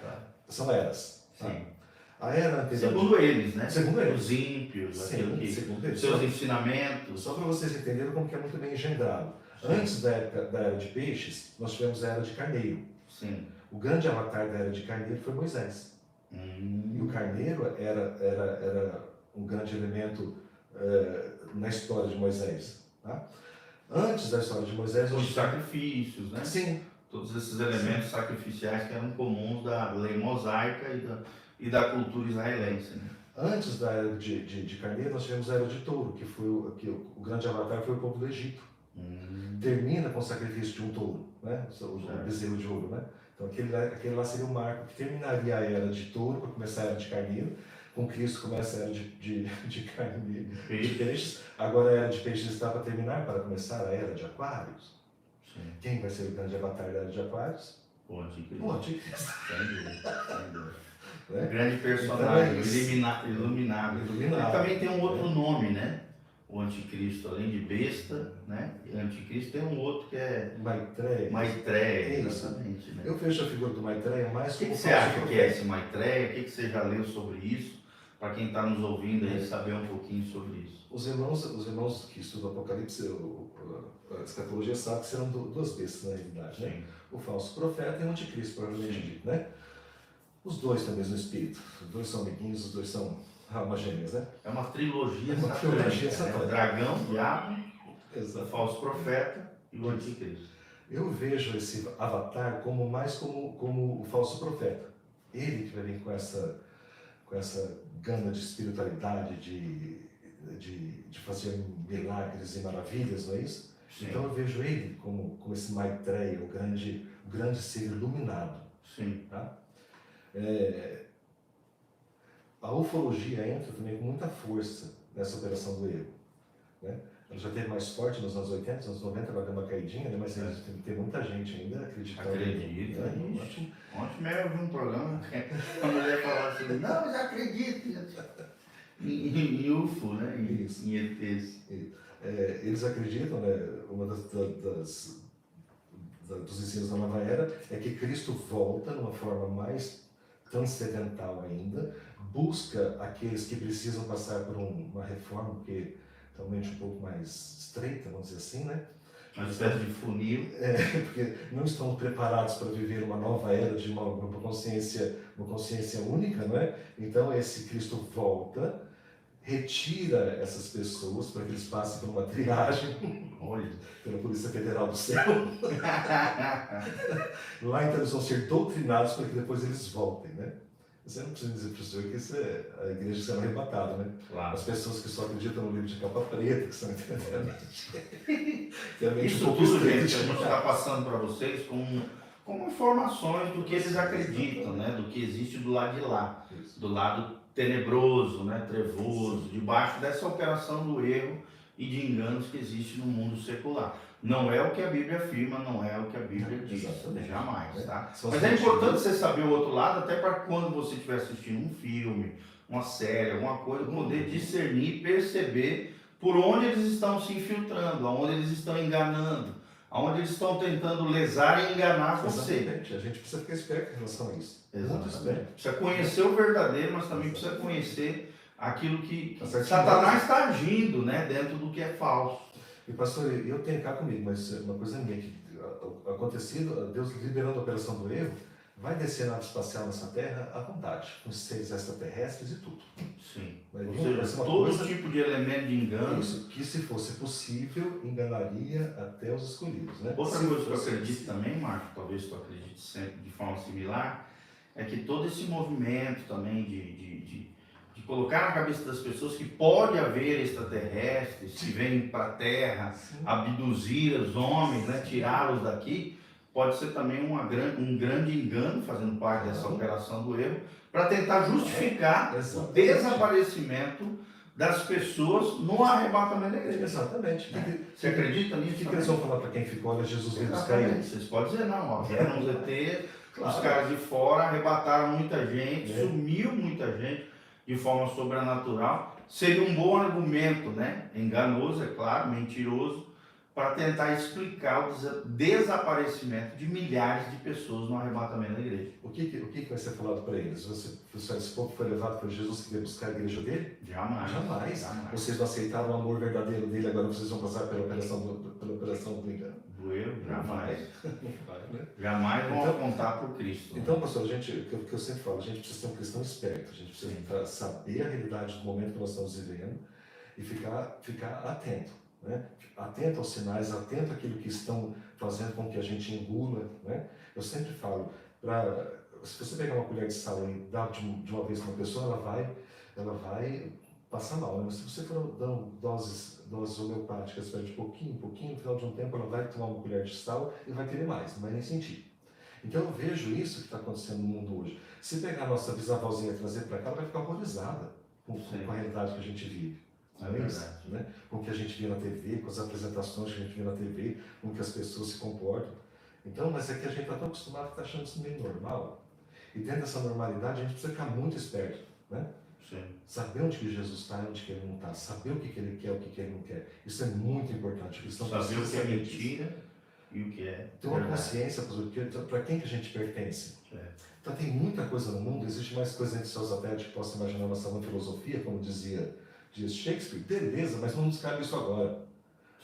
São eras. Sim. Tá? A era anterior. Segundo eles, né? Segundo eles. Os ímpios, Segundo eles. Seus ensinamentos. Só para vocês entenderem como que é muito bem engendrado. Sim. Antes da era de peixes, nós tivemos a era de carneiro. Sim. O grande avatar da era de carneiro foi Moisés. E o carneiro era um grande elemento na história de Moisés. Tá? Antes da história de Moisés... Os sacrifícios, né? Sim. Todos esses elementos sacrificiais que eram comuns da lei mosaica e da cultura israelense. Né? Antes da era de carneiro, nós tivemos a era de touro, que foi o grande avatar foi o povo do Egito. Termina com o sacrifício de um touro, né? O bezerro de ouro. Né? Então aquele lá seria o marco que terminaria a era de touro para começar a era de carneiro. Com Cristo começa a era de carneiro, de peixes. Agora a era de peixes está para terminar, para começar a era de aquários. Sim. Quem vai ser o grande avatar da era de aquários? O Anticristo. O Anticristo. Sem dúvida. Né? Grande personagem, então iluminado. Ele também tem um outro nome, né? O Anticristo, além de besta, né? E Anticristo tem um outro que é Maitreya. Maitreya, exatamente. Né? Eu vejo a figura do Maitreya mais como... O que você acha que é esse Maitreya? O que você já leu sobre isso? Para quem está nos ouvindo aí, saber um pouquinho sobre isso. Os irmãos que estudam o Apocalipse, a escatologia, sabem que serão duas bestas na realidade. Né? O falso profeta e o anticristo, provavelmente dito. Né? Os dois têm o mesmo espírito. Os dois são amiguinhos, os dois são almas gêmeas. Né? É uma trilogia satânica. O dragão, o diabo, o falso profeta e o anticristo. Eu vejo esse avatar mais como o falso profeta. Ele que vai vir com essa gana de espiritualidade, de fazer milagres e maravilhas, não é isso? Sim. Então eu vejo ele como esse Maitreya, o grande ser iluminado. Sim. Tá? A ufologia entra também com muita força nessa operação do erro. Né? Ela já teve mais forte nos anos 80, nos anos 90 ela deu uma caidinha, né? Mas tem muita gente ainda acreditando. Acredita. Ontem mesmo eu vi um programa que a mulher falava assim, não, mas acredito em UFO, né? Em ETs. Eles acreditam, né? Uma dos ensinos da nova era é que Cristo volta numa forma mais transcendental ainda, busca aqueles que precisam passar por uma reforma que realmente um pouco mais estreita, vamos dizer assim, né? Uma espécie de funil. Porque não estão preparados para viver uma nova era de uma consciência única, não é? Então esse Cristo volta, retira essas pessoas para que eles passem por uma triagem Olha. pela Polícia Federal do Céu. Lá então eles vão ser doutrinados para que depois eles voltem, né? Você não precisa dizer para o senhor que isso é a igreja sendo arrebatada, né? Claro. As pessoas que só acreditam no livro de capa preta, que são Isso tudo, gente, a gente está passando para vocês como informações do que eles acreditam, né? Do que existe do lado de lá, do lado tenebroso, né? Trevoso, debaixo dessa operação do erro e de enganos que existe no mundo secular. Não é o que a Bíblia afirma, não é o que a Bíblia diz, jamais, tá? Mas é importante você saber o outro lado, até para quando você estiver assistindo um filme, uma série, alguma coisa, poder discernir, perceber por onde eles estão se infiltrando, aonde eles estão enganando, aonde eles estão tentando lesar e enganar você. Exatamente. A gente precisa ficar esperto em relação a isso. Exatamente. Muito esperto. Precisa conhecer o verdadeiro, mas também precisa conhecer aquilo que Satanás está agindo, né, dentro do que é falso. E pastor, eu tenho cá comigo, mas uma coisa minha que acontecido, Deus liberando a operação do erro, vai descer nave espacial nessa terra à vontade, com seres extraterrestres e tudo. Sim. Mas, Ou seja, todo tipo de elemento de engano. Isso, que se fosse possível, enganaria até os escolhidos, né? Outra coisa que eu acredito também, Marco, talvez tu acredite sempre de forma similar, é que todo esse movimento também de colocar na cabeça das pessoas que pode haver extraterrestres que vêm para a Terra, abduzir os homens, né, tirá-los daqui, pode ser também um grande engano, fazendo parte dessa operação do erro, para tentar justificar o desaparecimento das pessoas no arrebatamento da igreja. Exatamente. Você acredita nisso? O que eles vão falar para quem ficou? Olha, Jesus veio buscar eles. Vocês podem dizer, não, ó, vieram os ET, os caras de fora arrebataram muita gente, sumiu muita gente de forma sobrenatural. Seria um bom argumento, né? Enganoso, é claro, mentiroso, para tentar explicar o desaparecimento de milhares de pessoas no arrebatamento da igreja. O que vai ser falado para eles? Esse povo foi levado para Jesus que veio buscar a igreja dele? Jamais. Vocês não aceitaram o amor verdadeiro dele, agora vocês vão passar pela operação do engano? Do erro? Jamais. Né? Jamais vão apontar para o Cristo. Então, pastor, o que eu sempre falo, a gente precisa ser um cristão esperto, a gente precisa saber a realidade do momento que nós estamos vivendo e ficar atento. Né? Atento aos sinais, atento àquilo que estão fazendo com que a gente engula. Né? Eu sempre falo, se você pegar uma colher de sal e dar de uma vez para uma pessoa, ela vai passar mal. Né? Mas se você for dando doses homeopáticas de pouquinho em pouquinho, no final de um tempo ela vai tomar uma colher de sal e vai querer mais, não vai nem sentir. Então eu vejo isso que está acontecendo no mundo hoje. Se pegar a nossa bisavózinha e trazer para cá, ela vai ficar horrorizada com a realidade que a gente vive. Não é isso? Né? Com o que a gente vê na TV, com as apresentações que a gente vê na TV, com que as pessoas se comportam. Então, mas é que a gente está tão acostumado que está achando isso meio normal. E dentro dessa normalidade a gente precisa ficar muito esperto. Né? Sim. Saber onde que Jesus está e onde que ele não está. Saber o que ele quer e o que ele não quer. Isso é muito importante. Saber o que é mentira e o que é ter uma consciência para quem que a gente pertence. Então tem muita coisa no mundo, existe mais coisa entre seus até que possa imaginar uma salão de filosofia, como diz Shakespeare, beleza, mas não nos cabe isso agora.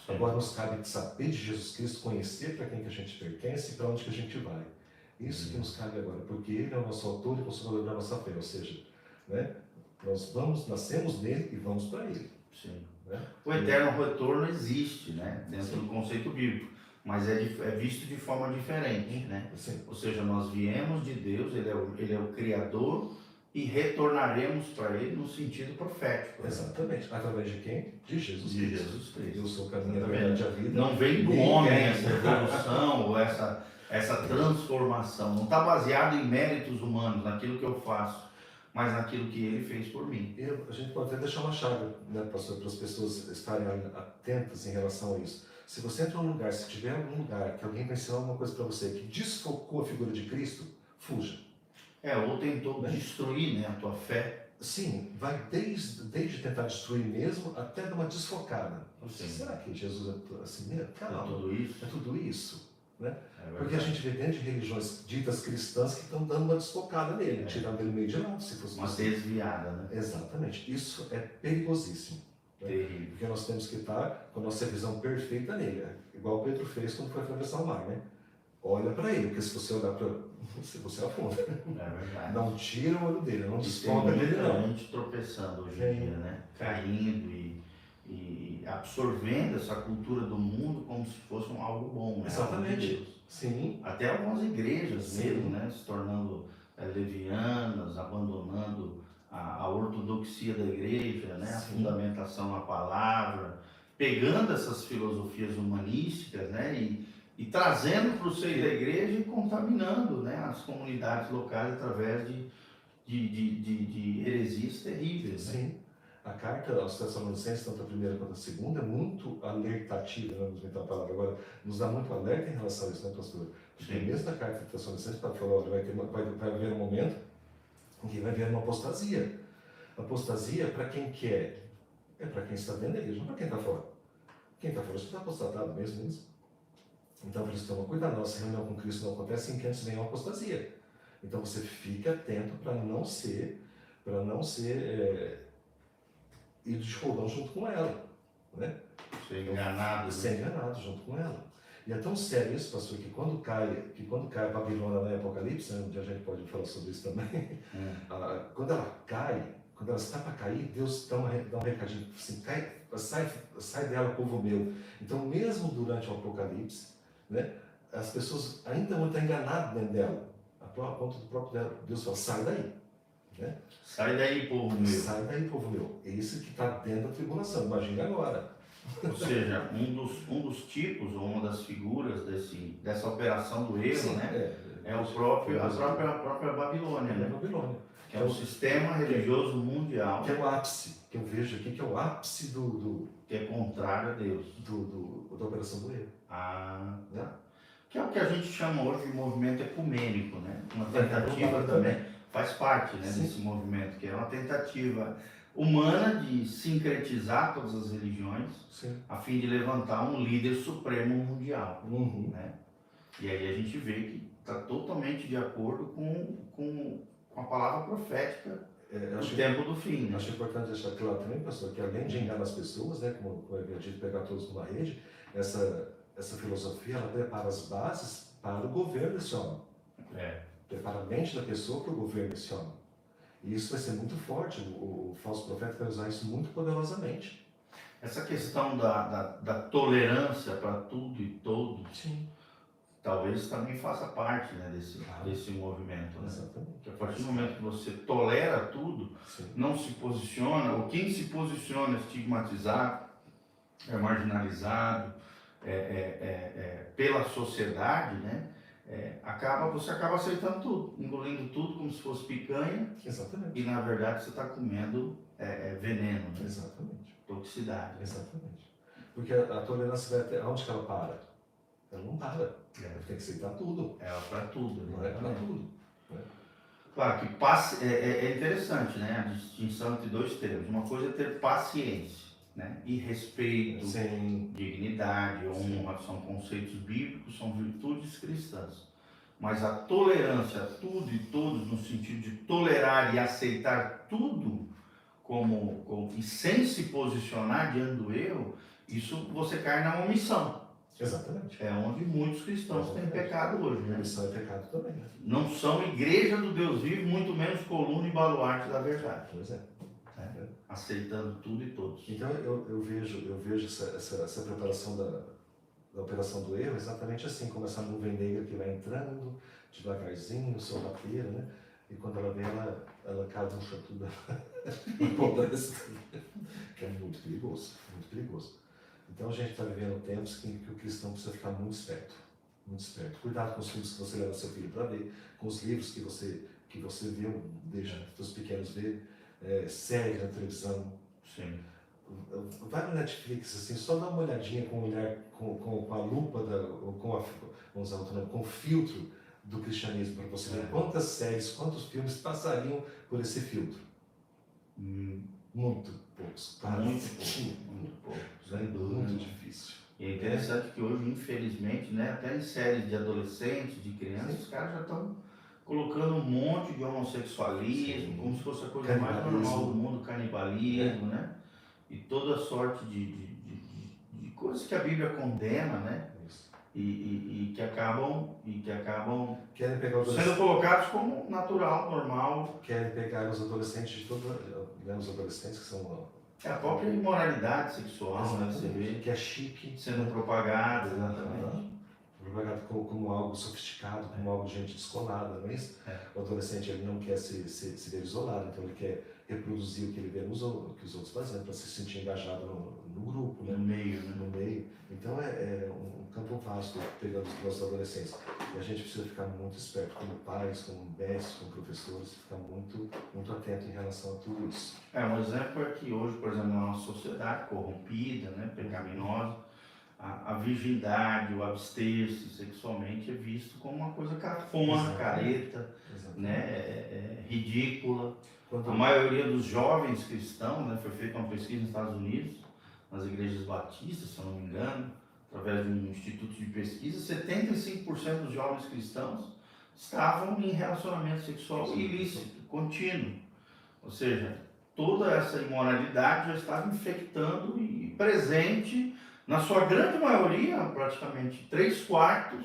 Sim. Agora nos cabe saber de Jesus Cristo, conhecer para quem que a gente pertence e para onde que a gente vai. Isso que nos cabe agora, porque Ele é o nosso autor e consumador da nossa fé, ou seja, né, nós nascemos nele e vamos para Ele. Sim. Né? O eterno retorno existe, né, dentro do conceito bíblico, mas é visto de forma diferente, né? Ou seja, nós viemos de Deus, Ele é o Criador, e retornaremos para Ele no sentido profético. Exatamente. Através de quem? De Jesus Cristo. De Jesus Cristo. Eu sou o caminho, a verdade e a vida. Não vem do homem essa evolução ou essa transformação. Não está baseado em méritos humanos, naquilo que eu faço, mas naquilo que Ele fez por mim. A gente pode até deixar uma chave, né, pastor, para as pessoas estarem atentas em relação a isso. Se você entra num lugar, se tiver algum lugar que alguém vai ensinar alguma coisa para você que desfocou a figura de Cristo, fuja. Ou tentou destruir, né, a tua fé. Sim, vai desde tentar destruir mesmo até dar uma desfocada. Será que Jesus é assim mesmo? É tudo isso? É tudo isso. Né? Porque a gente vê dentro de religiões ditas cristãs que estão dando uma desfocada nele, tirando ele meio de lado, se fosse uma desviada, né? Exatamente. Isso é perigosíssimo. Terrível. Porque nós temos que estar com a nossa visão perfeita nele. Igual Pedro fez quando foi atravessar o mar, né? olha para ele, porque se você olhar para você afunda. É verdade. Não tira o olho dele, não E tem desfoca dele, muita não. gente tropeçando hoje em dia, né? Caindo e absorvendo essa cultura do mundo como se fosse algo bom, né? Exatamente. Algo de Deus. Sim. Até algumas igrejas Sim. mesmo, né? Se tornando levianas, abandonando a ortodoxia da igreja, né? A Sim. fundamentação na palavra, pegando essas filosofias humanísticas, né? E trazendo para o seio da igreja e contaminando, né? As comunidades locais através de heresias terríveis. Né? Sim. A carta aos Tessalonicenses, tanto a primeira quanto a segunda, é muito alertativa, vamos inventar a palavra agora, nos dá muito alerta em relação a isso, né, pastor? Porque Sim. mesmo na carta de Tessalonicenses, para falar, olha, vai haver um momento em que vai haver uma apostasia. Apostasia para quem quer, é para quem está dentro da igreja, não para quem está fora. Quem está fora está apostatado mesmo nisso. Então, por isso, toma cuidado, nossa reunião com Cristo não acontece sem que antes venha uma apostasia. Então, você fica atento para não ser ir de roldão junto com ela, né? Ser enganado. Ser enganado junto com ela. E é tão sério isso, pastor, que quando cai a Babilônia no Apocalipse, né, onde a gente pode falar sobre isso também, quando ela cai, quando ela está para cair, Deus dá um recadinho, assim, sai dela, povo meu. Então, mesmo durante o Apocalipse, né, as pessoas ainda vão estar enganadas dentro dela. A ponto do próprio Deus fala, sai daí. Né? Sai daí, povo meu. Sai daí, povo meu. Esse que está dentro da tribulação, imagine agora. Ou seja, um dos tipos, ou uma das figuras dessa operação do erro, Sim, né? É a própria Babilônia, né? Babilônia. Que é um sistema religioso mundial. Que é o ápice, que eu vejo aqui, que é o ápice que é contrário a Deus. Da operação do erro. Né? Que é o que a gente chama hoje de movimento ecumênico, né? Uma tentativa também. Faz parte, né, desse movimento, que é uma tentativa humana de sincretizar todas as religiões. Sim. A fim de levantar um líder supremo mundial. Né? E aí a gente vê que está totalmente de acordo com a palavra profética do tempo do fim. Né? Acho importante deixar claro também, pastor, que além de enganar as pessoas, né, como eu havia dito, pegar todos numa rede, essa filosofia ela prepara as bases para o governo desse homem. Prepara a mente da pessoa para o governo desse homem. E isso vai ser muito forte, o falso profeta vai usar isso muito poderosamente. Essa questão da tolerância para tudo e todos, sim, talvez também faça parte, né, desse movimento. Né? Exatamente. Porque a partir do momento que você tolera tudo, sim, não se posiciona, ou quem se posiciona é estigmatizado, é marginalizado pela sociedade, né? Você acaba aceitando tudo, engolindo tudo como se fosse picanha. Exatamente. E na verdade você está comendo veneno, né? Exatamente. Toxicidade. Exatamente. Porque a tolerância vai até onde que ela para? Ela não para. Ela tem que aceitar tudo. Ela para tudo. Não é para tudo. Claro que é interessante, né? A distinção entre dois termos. Uma coisa é ter paciência, né? E respeito, sim, dignidade, honra, são conceitos bíblicos, são virtudes cristãs. Mas a tolerância a tudo e todos, no sentido de tolerar e aceitar tudo e sem se posicionar diante do erro, isso você cai na omissão. Exatamente. É onde muitos cristãos têm pecado hoje. Né? Omissão é pecado também. Né? Não são igreja do Deus vivo, muito menos coluna e baluarte da verdade. Pois é. Aceitando tudo e todos. Então eu vejo essa preparação da operação do erro exatamente assim, como essa nuvem negra que vai entrando devagarzinho, sorrateira, né? E quando ela vem, ela caduncha tudo, que é muito perigoso, muito perigoso. Então a gente está vivendo tempos em que o cristão precisa ficar muito esperto, muito esperto. Cuidado com os filmes que você leva seu filho para ver, com os livros que você vê, deixa os pequenos ver, séries na televisão. Sim. Vai no Netflix, assim, só dá uma olhadinha com a lupa, com o filtro do cristianismo, para você ver quantas séries, quantos filmes passariam por esse filtro. Muito poucos. Muito poucos. Muito difícil. E é interessante que hoje, infelizmente, né, até em séries de adolescentes, de crianças, os caras já estão colocando um monte de homossexualismo, como se fosse a coisa mais normal do mundo, canibalismo, né? E toda sorte de coisas que a Bíblia condena, né? e que acabam Querem pegar os sendo adolescentes, colocados como natural, normal. querem pegar os adolescentes de toda, né, os adolescentes que são É a própria imoralidade sexual, né? Você vê que é chique, sendo propagada, exatamente. propagado como algo sofisticado, como algo de gente descolada, não é isso? O adolescente ele não quer se ver isolado, então ele quer reproduzir o que ele vê o que os outros fazendo, para se sentir engajado no grupo, né? No meio, né? No meio. Então é um campo vasto pegando os nossos adolescentes. E a gente precisa ficar muito esperto, como pais, como mestres, como professores, ficar muito, muito atento em relação a tudo isso. Um exemplo é que hoje, por exemplo, na nossa sociedade corrompida, né, pecaminosa, a virgindade, o abster-se sexualmente é visto como uma coisa cafona, careta, né, ridícula. A maioria dos jovens cristãos, né, foi feita uma pesquisa nos Estados Unidos, nas igrejas batistas, se eu não me engano, através de um instituto de pesquisa, 75% dos jovens cristãos estavam em relacionamento sexual ilícito, contínuo. Ou seja, toda essa imoralidade já estava infectando e presente na sua grande maioria, praticamente 3/4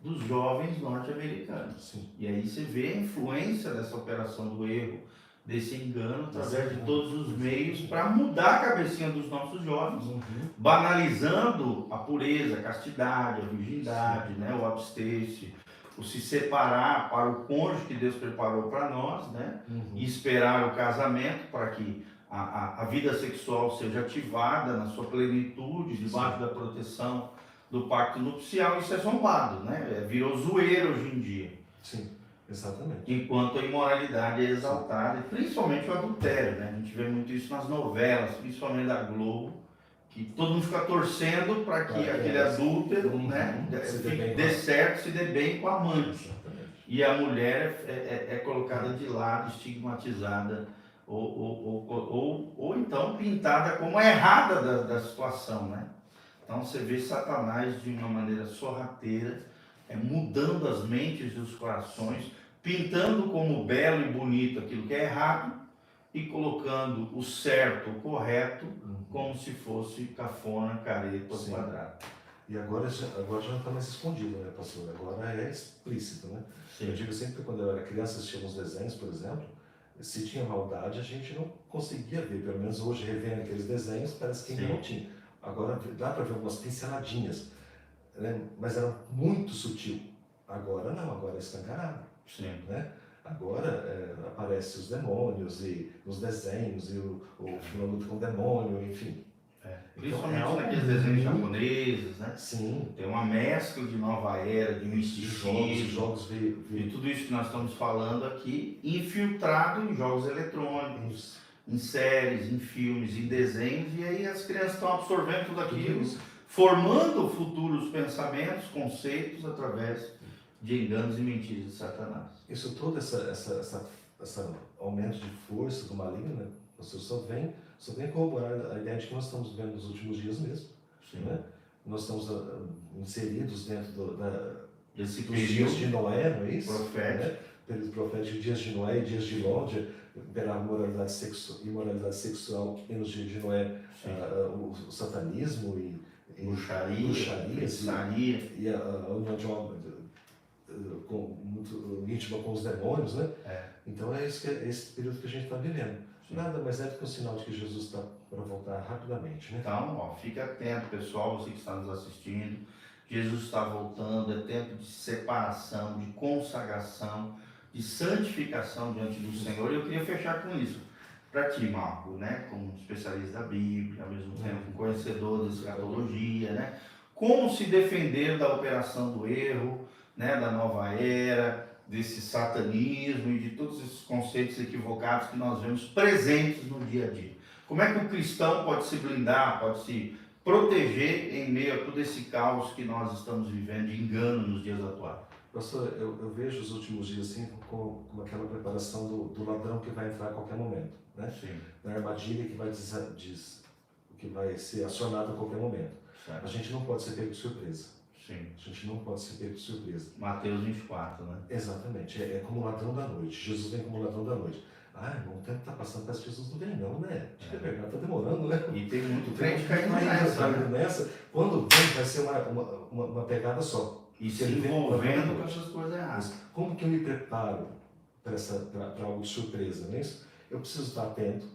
dos jovens norte-americanos. E aí você vê a influência dessa operação do erro, desse engano, através de todos os meios, para mudar a cabecinha dos nossos jovens, banalizando a pureza, a castidade, a virgindade, né, o abster-se, o se separar para o cônjuge que Deus preparou para nós, né, e esperar o casamento para que a vida sexual seja ativada na sua plenitude, debaixo da proteção do pacto nupcial. Isso é zombado, né? Virou zoeira hoje em dia. Sim, exatamente. Enquanto a imoralidade é exaltada, e principalmente o adultério, né? A gente vê muito isso nas novelas, principalmente da Globo, que todo mundo fica torcendo para que aquele adúltero, né, dê certo, se dê bem com a amante. E a mulher é colocada de lado, estigmatizada, ou então pintada como a errada da situação, né? Então você vê Satanás de uma maneira sorrateira, mudando as mentes e os corações, pintando como belo e bonito aquilo que é errado e colocando o certo, o correto, como se fosse cafona, careta, quadrado. E agora já não está mais escondido, né, pastor? Agora é explícito, né? Sim. Eu digo sempre que quando eu era criança, assistia uns desenhos, por exemplo, se tinha maldade, a gente não conseguia ver. Pelo menos hoje, revendo aqueles desenhos, parece que ainda não tinha. Agora dá para ver algumas pinceladinhas, né? Mas era muito sutil. Agora não, agora é escancarado. Sim. Né? Agora aparecem os demônios e nos desenhos, e o filme luta com o demônio, enfim. Principalmente então, naqueles desenhos japoneses, né? Sim. Tem uma mescla de nova era, de misticismo, jogos de tudo isso que nós estamos falando aqui, infiltrado em jogos eletrônicos, em séries, em filmes, em desenhos, e aí as crianças estão absorvendo tudo aquilo, formando futuros pensamentos, conceitos, através de enganos e mentiras de Satanás. Isso todo, esse aumento de força do maligno, né? Você só vem corroborar a ideia de que nós estamos vendo nos últimos dias mesmo. Né? Nós estamos inseridos dentro dos dias de Noé, não é isso? Profético. Né? Pelos proféticos, dias de Noé e dias de Ló, pela imoralidade sexual e nos dias de Noé, o satanismo e bruxarias e a união de uma muito íntima com os demônios, né? Então é esse período que a gente está vivendo. Nada mais é do que um sinal de que Jesus está para voltar rapidamente, né? Então, fique atento, pessoal, você que está nos assistindo. Jesus está voltando, é tempo de separação, de consagração, de santificação diante do Senhor. E eu queria fechar com isso. Para ti, Marco, né? Como especialista da Bíblia, ao mesmo tempo conhecedor da escatologia, né? Como se defender da operação do erro, né? Da nova era, desse satanismo e de todos esses conceitos equivocados que nós vemos presentes no dia a dia. Como é que o cristão pode se blindar, pode se proteger em meio a todo esse caos que nós estamos vivendo de engano nos dias atuais? Pastor, eu vejo os últimos dias assim como aquela preparação do ladrão que vai entrar a qualquer momento, né? Sim. Na armadilha que vai ser acionado a qualquer momento. Certo. A gente não pode ser pego de surpresa. Sim. A gente não pode ser pego de surpresa. Mateus 24, né? Exatamente. É como o ladrão da noite. Jesus vem como o ladrão da noite. Ah, irmão, o tempo está passando, parece que Jesus não vem não, né? Acho que é verdade, está demorando, né? E tem muito crente caindo Caindo nessa. nessa. Quando vem, vai ser uma pegada só. E se ele vem envolvendo com essas coisas erradas. Mas como que eu me preparo para algo de surpresa, não é isso? Eu preciso estar atento,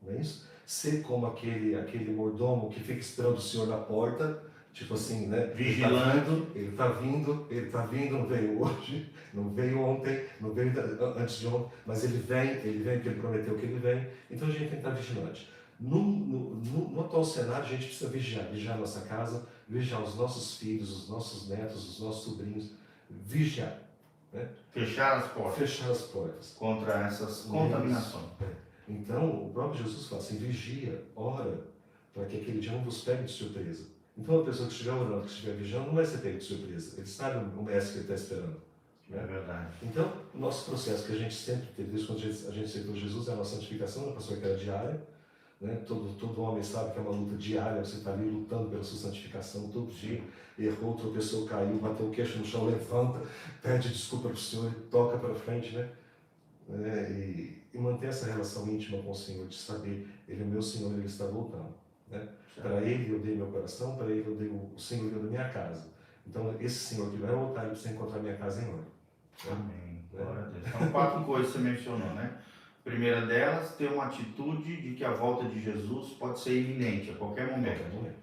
não é isso? Ser como aquele mordomo que fica esperando o senhor na porta, tipo assim, né? Vigilando. Ele está vindo, não veio hoje, não veio ontem, não veio antes de ontem, mas ele vem porque ele prometeu que ele vem, então a gente tem que estar vigilante. No atual cenário, a gente precisa vigiar a nossa casa, vigiar os nossos filhos, os nossos netos, os nossos sobrinhos, vigiar. Né? Fechar as portas. Fechar as portas. Contra essas contaminações. Então, o próprio Jesus fala assim, vigia, ora, para que aquele dia não vos pegue de surpresa. Então, a pessoa que estiver orando, que estiver vigiando, não vai ser pego de surpresa. Ele sabe o mestre que ele está esperando. Né? É verdade. Então, o nosso processo que a gente sempre teve, desde quando a gente aceitou Jesus, é a nossa santificação, né, pastor, que era diária. Né? Todo homem sabe que é uma luta diária, você está ali lutando pela sua santificação todo dia. Errou, tropeçou, caiu, bateu o queixo no chão, levanta, pede desculpa para o Senhor e toca para frente, né? E manter essa relação íntima com o Senhor, de saber, Ele é o meu Senhor, Ele está voltando. Né? Para Ele eu dei meu coração, para Ele eu dei o Senhor da minha casa. Então, esse Senhor que vai voltar, Ele precisa encontrar minha casa em ordem. Né? Amém. Glória a Deus. Então, 4 coisas que você mencionou, né? A primeira delas, ter uma atitude de que a volta de Jesus pode ser iminente, a qualquer momento.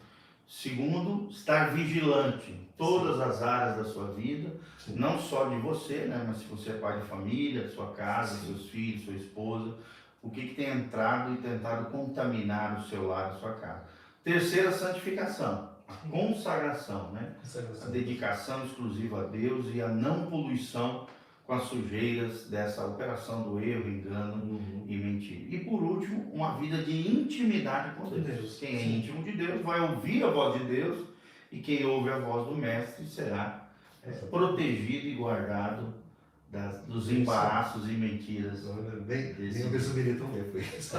Segundo, estar vigilante em todas as áreas da sua vida, não só de você, né? Mas se você é pai de família, de sua casa, seus filhos, sua esposa, o que tem entrado e tentado contaminar o seu lar, a sua casa. Terceira, santificação, a consagração, né? A dedicação exclusiva a Deus e a não poluição com as sujeiras dessa operação do erro, engano e mentira. E por último, uma vida de intimidade com Deus. Quem é íntimo de Deus vai ouvir a voz de Deus, e quem ouve a voz do Mestre será protegido e guardado dos embaraços e mentiras. Bem resumiria também, foi isso.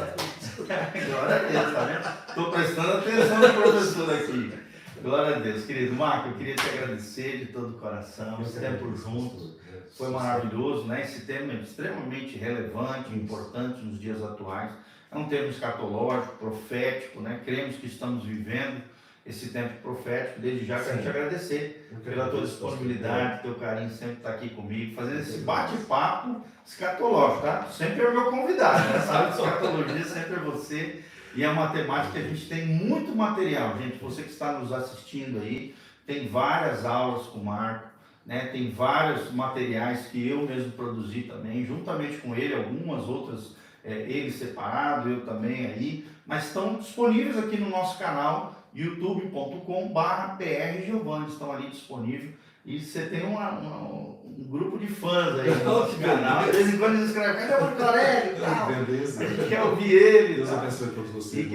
Glória a Deus, tá vendo? Estou prestando atenção no professor aqui. Glória a Deus. Querido Marco, eu queria te agradecer de todo o coração, esse tempo juntos. Foi maravilhoso, né? Esse tema é extremamente relevante, importante nos dias atuais. É um termo escatológico, profético, né? Cremos que estamos vivendo esse tempo profético. Desde já quero te agradecer pela tua disponibilidade, teu carinho sempre estar aqui comigo, fazendo esse bate-papo escatológico, tá? Sempre é o meu convidado, né? Sabe, escatologia sempre é você. E é uma temática que a gente tem muito material, gente. Você que está nos assistindo aí, tem várias aulas com o Marco. Né, tem vários materiais que eu mesmo produzi também, juntamente com ele, algumas outras, ele separado, eu também aí, mas estão disponíveis aqui no nosso canal, youtube.com/prgiovanni, estão ali disponíveis, e você tem um grupo de fãs aí no nosso canal, de vez em quando eles escrevem, cadê o Marco Aurélio? Beleza. A gente quer ouvir ele. Deus abençoe todos vocês. E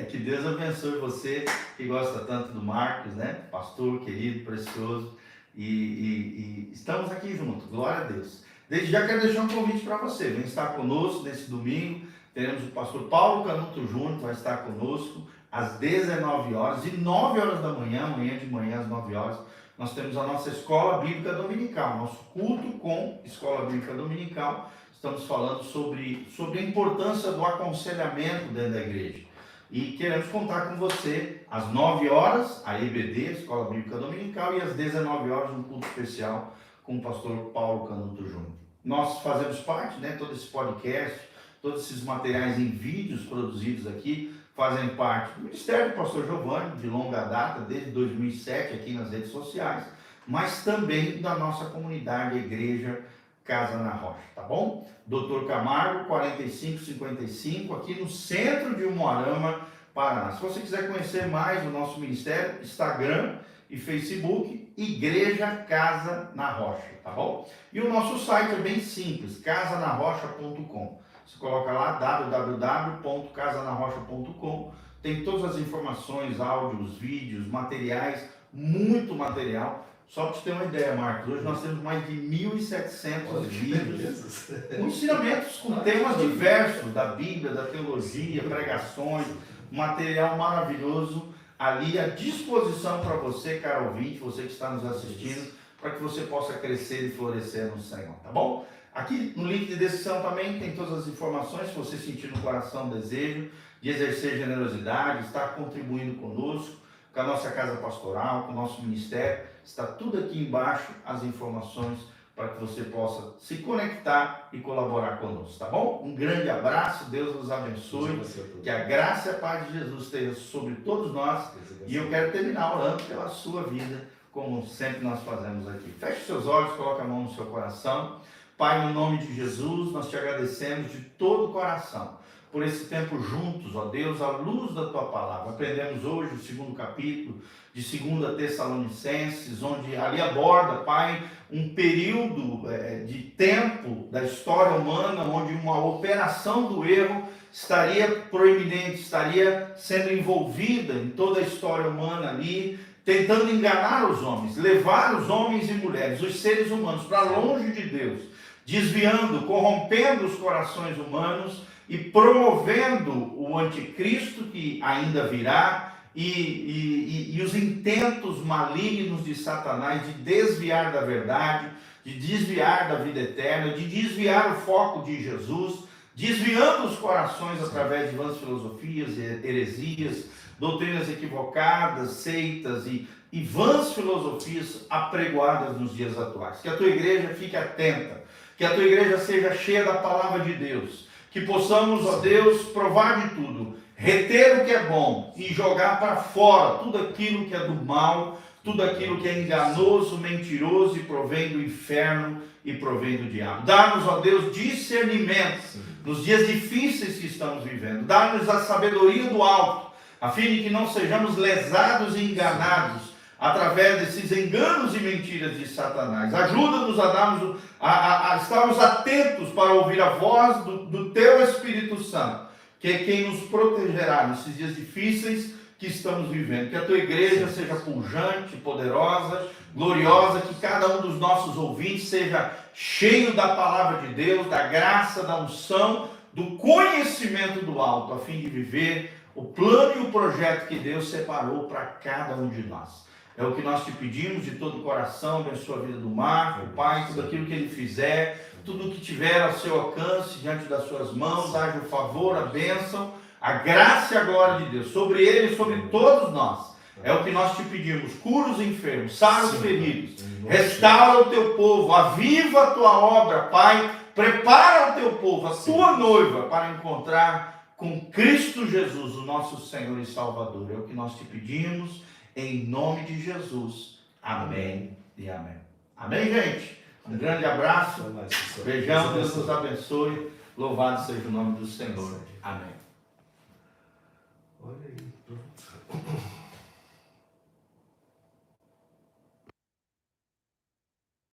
que Deus abençoe você, que gosta tanto do Marcos, né, pastor querido, precioso. E estamos aqui juntos, glória a Deus. Desde já quero deixar um convite para você, vem estar conosco nesse domingo. Teremos o pastor Paulo Canuto Júnior, que vai estar conosco às 19 horas e 9 horas da manhã, amanhã de manhã às 9 horas, nós temos a nossa Escola Bíblica Dominical, nosso culto com Escola Bíblica Dominical. Estamos falando sobre a importância do aconselhamento dentro da igreja. E queremos contar com você às 9 horas, a EBD, Escola Bíblica Dominical, e às 19 horas, um culto especial com o pastor Paulo Canuto Júnior. Nós fazemos parte, né, todo esse podcast, todos esses materiais em vídeos produzidos aqui, fazem parte do Ministério do Pastor Giovanni, de longa data, desde 2007, aqui nas redes sociais, mas também da nossa comunidade, a Igreja Casa na Rocha, tá bom? Dr. Camargo, 4555, aqui no centro de Umuarama, Paraná. Se você quiser conhecer mais o nosso ministério, Instagram e Facebook, Igreja Casa na Rocha, tá bom? E o nosso site é bem simples, casanarrocha.com. Você coloca lá www.casanarrocha.com, tem todas as informações, áudios, vídeos, materiais, muito material. Só para você ter uma ideia, Marcos, hoje nós temos mais de 1.700 vídeos, com ensinamentos com temas diversos da Bíblia, da teologia, pregações, material maravilhoso ali à disposição para você, caro ouvinte, você que está nos assistindo, para que você possa crescer e florescer no Senhor, tá bom? Aqui no link de descrição também tem todas as informações, se você sentir no coração o desejo de exercer generosidade, estar contribuindo conosco, com a nossa casa pastoral, com o nosso ministério, está tudo aqui embaixo, as informações para que você possa se conectar e colaborar conosco, tá bom? Um grande abraço, Deus nos abençoe, que a graça e a paz de Jesus esteja sobre todos nós, e eu quero terminar orando pela sua vida, como sempre nós fazemos aqui. Feche seus olhos, coloque a mão no seu coração. Pai, no nome de Jesus, nós te agradecemos de todo o coração por esse tempo juntos, ó Deus, à luz da tua palavra. Aprendemos hoje o segundo capítulo de 2 Tessalonicenses, onde ali aborda, Pai, um período de tempo da história humana, onde uma operação do erro estaria proeminente, estaria sendo envolvida em toda a história humana ali, tentando enganar os homens, levar os homens e mulheres, os seres humanos, para longe de Deus, desviando, corrompendo os corações humanos e promovendo o anticristo que ainda virá e os intentos malignos de Satanás de desviar da verdade, de desviar da vida eterna, de desviar o foco de Jesus, desviando os corações através de vãs filosofias, heresias, doutrinas equivocadas, seitas e vãs filosofias apregoadas nos dias atuais. Que a tua igreja fique atenta, que a tua igreja seja cheia da palavra de Deus, que possamos, ó Deus, provar de tudo, reter o que é bom e jogar para fora tudo aquilo que é do mal, tudo aquilo que é enganoso, mentiroso e provém do inferno e provém do diabo. Dá-nos, ó Deus, discernimento nos dias difíceis que estamos vivendo. Dá-nos a sabedoria do alto, a fim de que não sejamos lesados e enganados através desses enganos e mentiras de Satanás. Ajuda-nos a estarmos atentos para ouvir a voz do Teu Espírito Santo, que é quem nos protegerá nesses dias difíceis que estamos vivendo. Que a Tua igreja seja pujante, poderosa, gloriosa, que cada um dos nossos ouvintes seja cheio da palavra de Deus, da graça, da unção, do conhecimento do alto, a fim de viver o plano e o projeto que Deus separou para cada um de nós. É o que nós te pedimos de todo o coração. Abençoa a vida do Marco, Pai, tudo aquilo que ele fizer, tudo que tiver ao seu alcance, diante das suas mãos, haja o favor, a bênção, a graça e a glória de Deus, sobre ele e sobre todos nós. É o que nós te pedimos. Cura os enfermos, sara os feridos, restaura o teu povo, aviva a tua obra, Pai, prepara o teu povo, a tua noiva, para encontrar com Cristo Jesus, o nosso Senhor e Salvador. É o que nós te pedimos, em nome de Jesus. Amém e amém. Amém, gente? Um grande abraço. Beijão, Deus nos abençoe. Louvado seja o nome do Senhor. Amém.